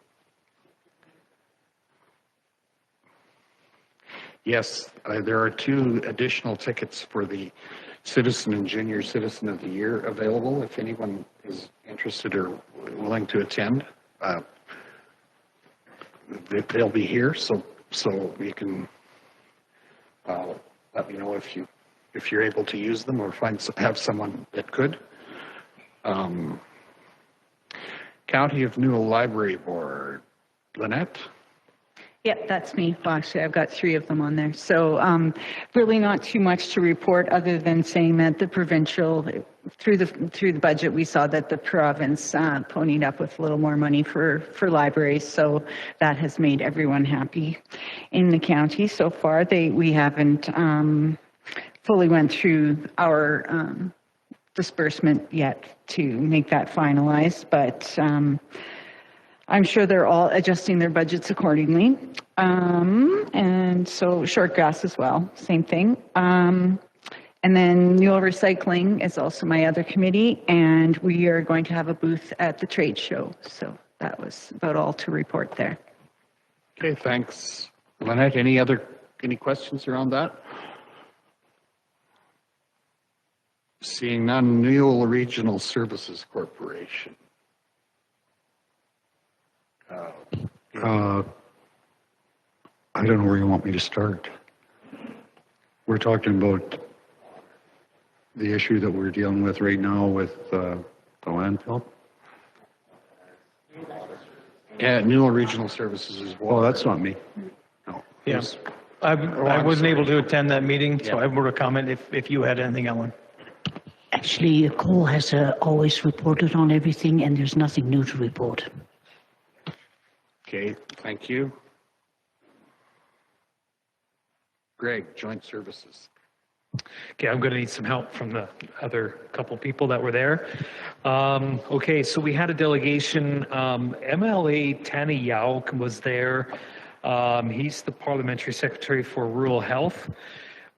S1: Yes, there are 2 additional tickets for the Citizen and Junior Citizen of the Year available if anyone is interested or willing to attend. They'll be here, so you can let me know if you're able to use them or have someone that could. County of Newell Library Board, Lynette.
S8: Yep, that's me. Well, actually, I've got 3 of them on there. So really not too much to report other than saying that the provincial, through the budget, we saw that the province ponied up with a little more money for libraries. So that has made everyone happy in the county so far. We haven't fully went through our disbursement yet to make that finalized, but I'm sure they're all adjusting their budgets accordingly. And so short grass as well, same thing. And then Mule Recycling is also my other committee, and we are going to have a booth at the trade show. So that was about all to report there.
S1: Okay, thanks. Lynette, any questions around that? Seeing none, Neil Regional Services Corporation.
S2: I don't know where you want me to start. We're talking about the issue that we're dealing with right now with the landfill.
S1: Yeah, Neil Regional Services as well.
S2: Oh, that's not me.
S1: No.
S10: Yes. I wasn't able to attend that meeting, so I have more to comment if you had anything, Ellen.
S4: Actually, Cole has always reported on everything, and there's nothing new to report.
S1: Okay, thank you. Greg, Joint Services.
S5: Okay, I'm going to need some help from the other couple people that were there. Okay, so we had a delegation. MLA Tani Yao was there. He's the Parliamentary Secretary for Rural Health.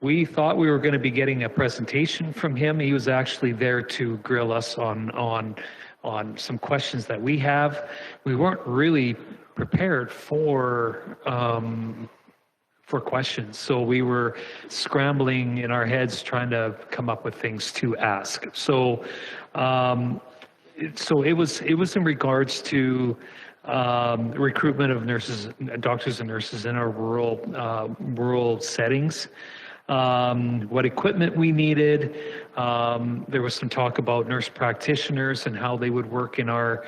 S5: We thought we were going to be getting a presentation from him. He was actually there to grill us on some questions that we have. We weren't really prepared for questions, so we were scrambling in our heads trying to come up with things to ask. So it was in regards to recruitment of nurses, doctors and nurses in our rural settings. What equipment we needed. There was some talk about nurse practitioners and how they would work in our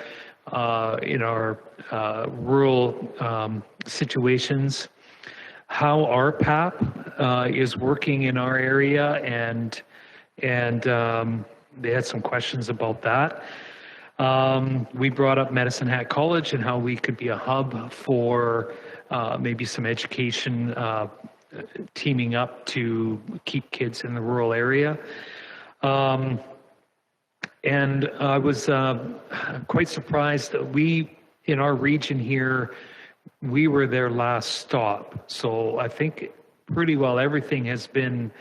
S5: rural situations. How RPAP is working in our area, and they had some questions about that. We brought up Medicine Hat College and how we could be a hub for maybe some education teaming up to keep kids in the rural area. And I was quite surprised that we, in our region here, we were their last stop. So I think pretty well everything has been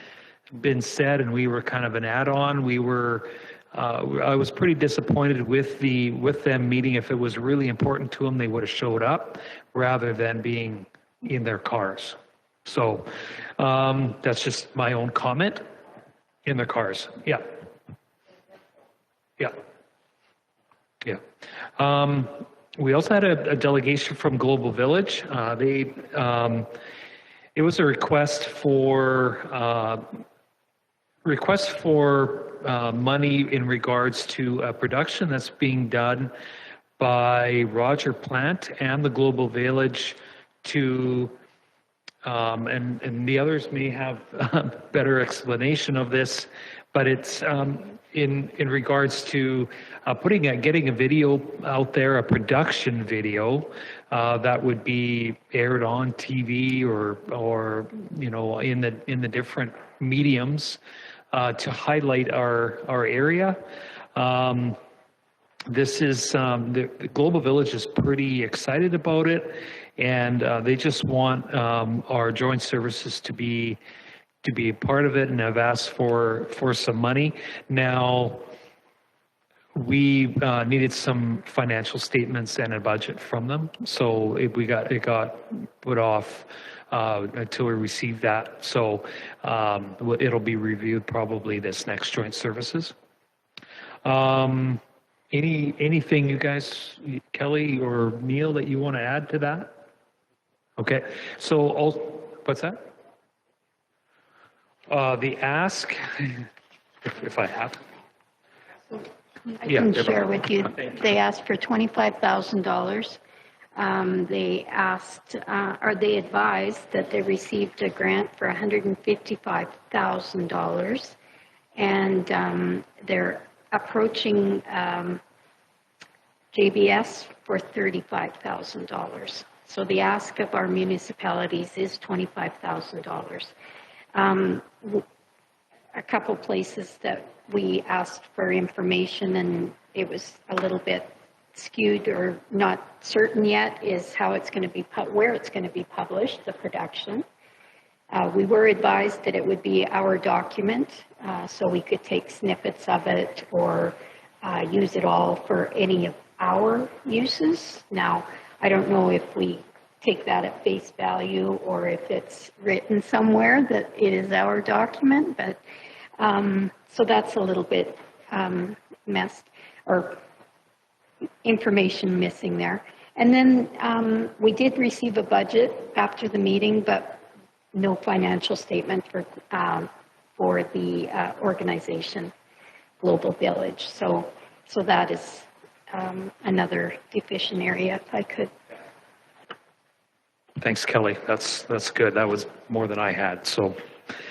S5: said, and we were kind of an add-on. We were, I was pretty disappointed with them meeting. If it was really important to them, they would have showed up rather than being in their cars. So that's just my own comment. In their cars, yeah. We also had a delegation from Global Village. It was a request for money in regards to a production that's being done by Roger Plant and the Global Village to, and the others may have a better explanation of this, but it's in regards to getting a video out there, a production video that would be aired on TV or in the different mediums to highlight our area. This is the Global Village is pretty excited about it, and they just want our joint services to be a part of it, and have asked for some money. Now, we needed some financial statements and a budget from them, so it got put off until we received that. So it'll be reviewed probably this next joint services. Anything you guys, Kelly or Neil, that you want to add to that? Okay, so what's that? The ask, if I have.
S6: I can share with you, they asked for $25,000. They asked, or they advised that they received a grant for $155,000, and they're approaching JBS for $35,000. So the ask of our municipalities is $25,000. A couple places that we asked for information, and it was a little bit skewed or not certain yet is how it's going to be, where it's going to be published, the production. We were advised that it would be our document, so we could take snippets of it or use it all for any of our uses. Now, I don't know if we take that at face value or if it's written somewhere that it is our document, but so that's a little bit messed or information missing there. And then we did receive a budget after the meeting, but no financial statement for the organization, Global Village. So that is another deficient area, if I could.
S5: Thanks, Kelly. That's good. That was more than I had. So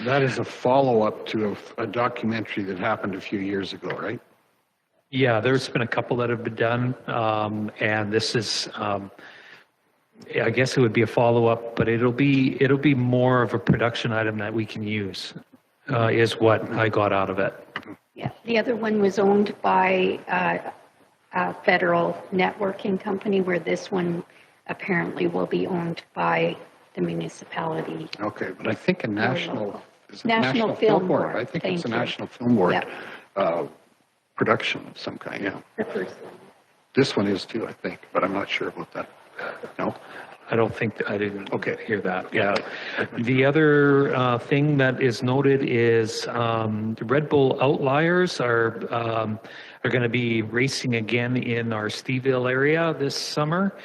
S1: that is a follow-up to a documentary that happened a few years ago, right?
S5: yeah, there's been a couple that have been done, and this is, I guess it would be a follow-up, but it'll be more of a production item that we can use, is what I got out of it.
S6: Yeah, the other one was owned by a federal networking company, where this one apparently will be owned by the municipality.
S1: Okay, but I think a national, is it
S6: National Film Board.
S1: I think
S6: Thank
S1: it's a
S6: you.
S1: National Film Board
S6: Yep.
S1: production of some kind, yeah.
S6: The first one.
S1: This one is too, I think, but I'm not sure about that. No?
S5: I don't think, I didn't hear that, yeah. The other thing that is noted is the Red Bull Outliers are going to be racing again in our Steveville area this summer,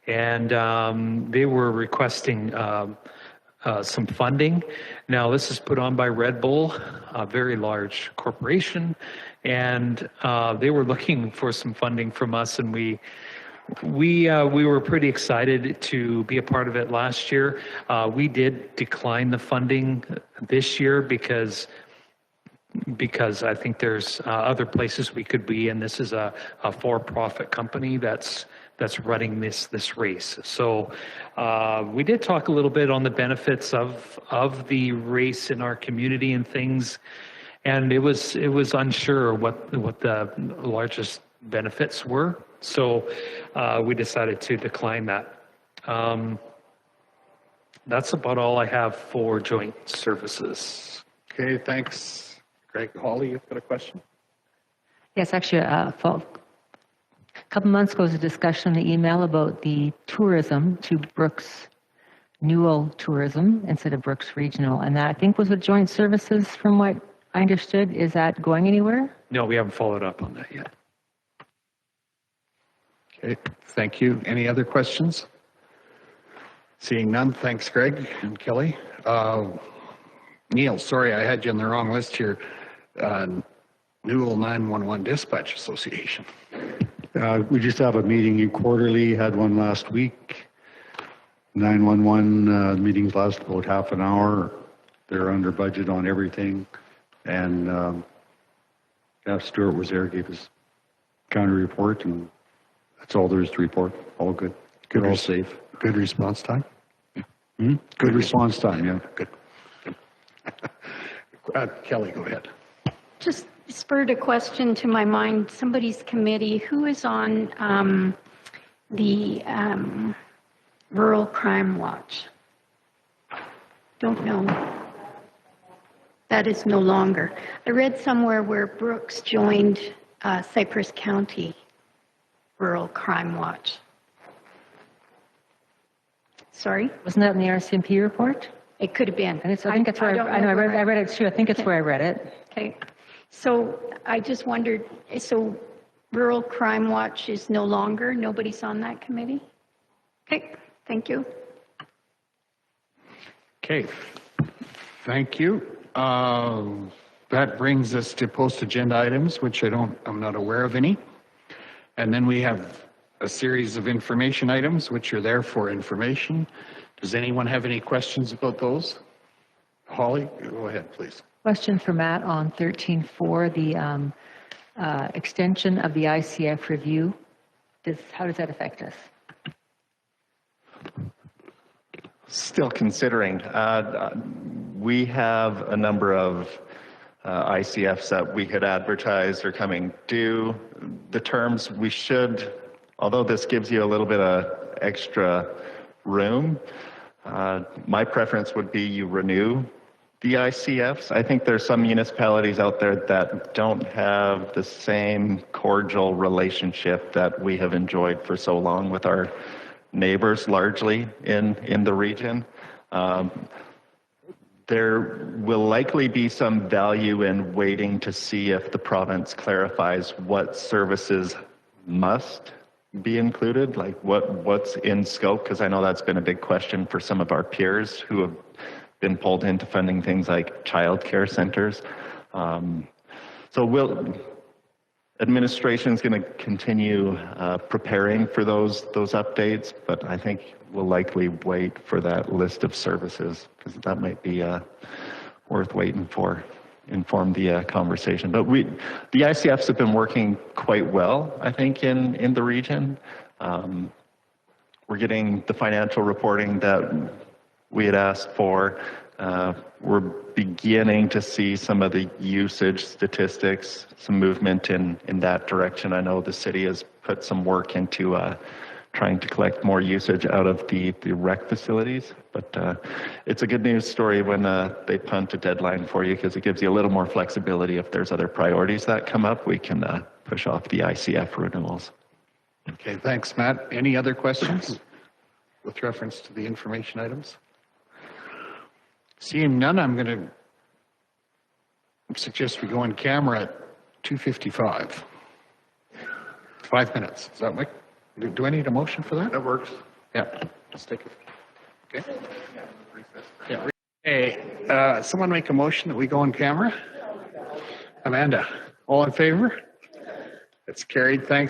S5: and they were requesting some funding. Now, this is put on by Red Bull, a very large corporation, and they were looking for some funding from us, and we were pretty excited to be a part of it last year. We did decline the funding this year because I think there's other places we could be, and this is a for-profit company that's running this race. So we did talk a little bit on the benefits of the race in our community and things, and it was unsure what the largest benefits were. So we decided to decline that. That's about all I have for joint services.
S1: Okay, thanks. Greg, Holly, you've got a question?
S11: Yes, actually, a couple months ago was a discussion in the email about the tourism to Brooks Newell Tourism instead of Brooks Regional, and that I think was with joint services from what I understood. Is that going anywhere?
S5: No, we haven't followed up on that yet.
S1: Okay, thank you. Any other questions? Seeing none, thanks, Greg and Kelly. Neil, sorry, I had you on the wrong list here. Newell 911 Dispatch Association.
S2: We just have a meeting quarterly, had one last week. 911 meetings last about half an hour. They're under budget on everything. And Stuart was there, gave his counter report, and that's all there is to report. All good. Good, all safe.
S1: Good response time?
S2: Hmm? Good response time, yeah.
S1: Good. Kelly, go ahead.
S6: Just spurred a question to my mind. Somebody's committee, who is on the Rural Crime Watch? Don't know. That is no longer. I read somewhere where Brooks joined Cypress County Rural Crime Watch. Sorry?
S11: Wasn't that in the RCMP report?
S6: It could have been.
S11: And I think that's where I know. I read it too. I think it's where I read it.
S6: Okay. So I just wondered, so Rural Crime Watch is no longer, nobody's on that committee? Okay, thank you.
S1: Okay, thank you. That brings us to post-agenda items, which I'm not aware of any. And then we have a series of information items, which are there for information. Does anyone have any questions about those? Holly, go ahead, please.
S11: Question for Matt on 13.4, the extension of the ICF review. How does that affect us?
S7: Still considering. We have a number of ICFs that we could advertise are coming due. The terms, we should although this gives you a little bit of extra room, my preference would be you renew the ICFs. I think there's some municipalities out there that don't have the same cordial relationship that we have enjoyed for so long with our neighbors, largely in the region. There will likely be some value in waiting to see if the province clarifies what services must be included, like what's in scope, because I know that's been a big question for some of our peers who have been pulled into funding things like childcare centers. So administration is going to continue preparing for those updates, but I think we'll likely wait for that list of services because that might be worth waiting for, inform the conversation. But the ICFs have been working quite well, I think, in the region. We're getting the financial reporting that we had asked for. We're beginning to see some of the usage statistics, some movement in that direction. I know the city has put some work into trying to collect more usage out of the rec facilities, but it's a good news story when they punt a deadline for you because it gives you a little more flexibility. If there's other priorities that come up, we can push off the ICF renewals.
S1: Okay, thanks, Matt. Any other questions with reference to the information items? Seeing none, I'm going to suggest we go on camera at 2:55. 5 minutes. Is that right? Do I need a motion for that?
S2: That works.
S1: Yeah. Let's take it. Okay. Yeah. Hey, someone make a motion that we go on camera? Amanda, all in favor? It's carried. Thanks.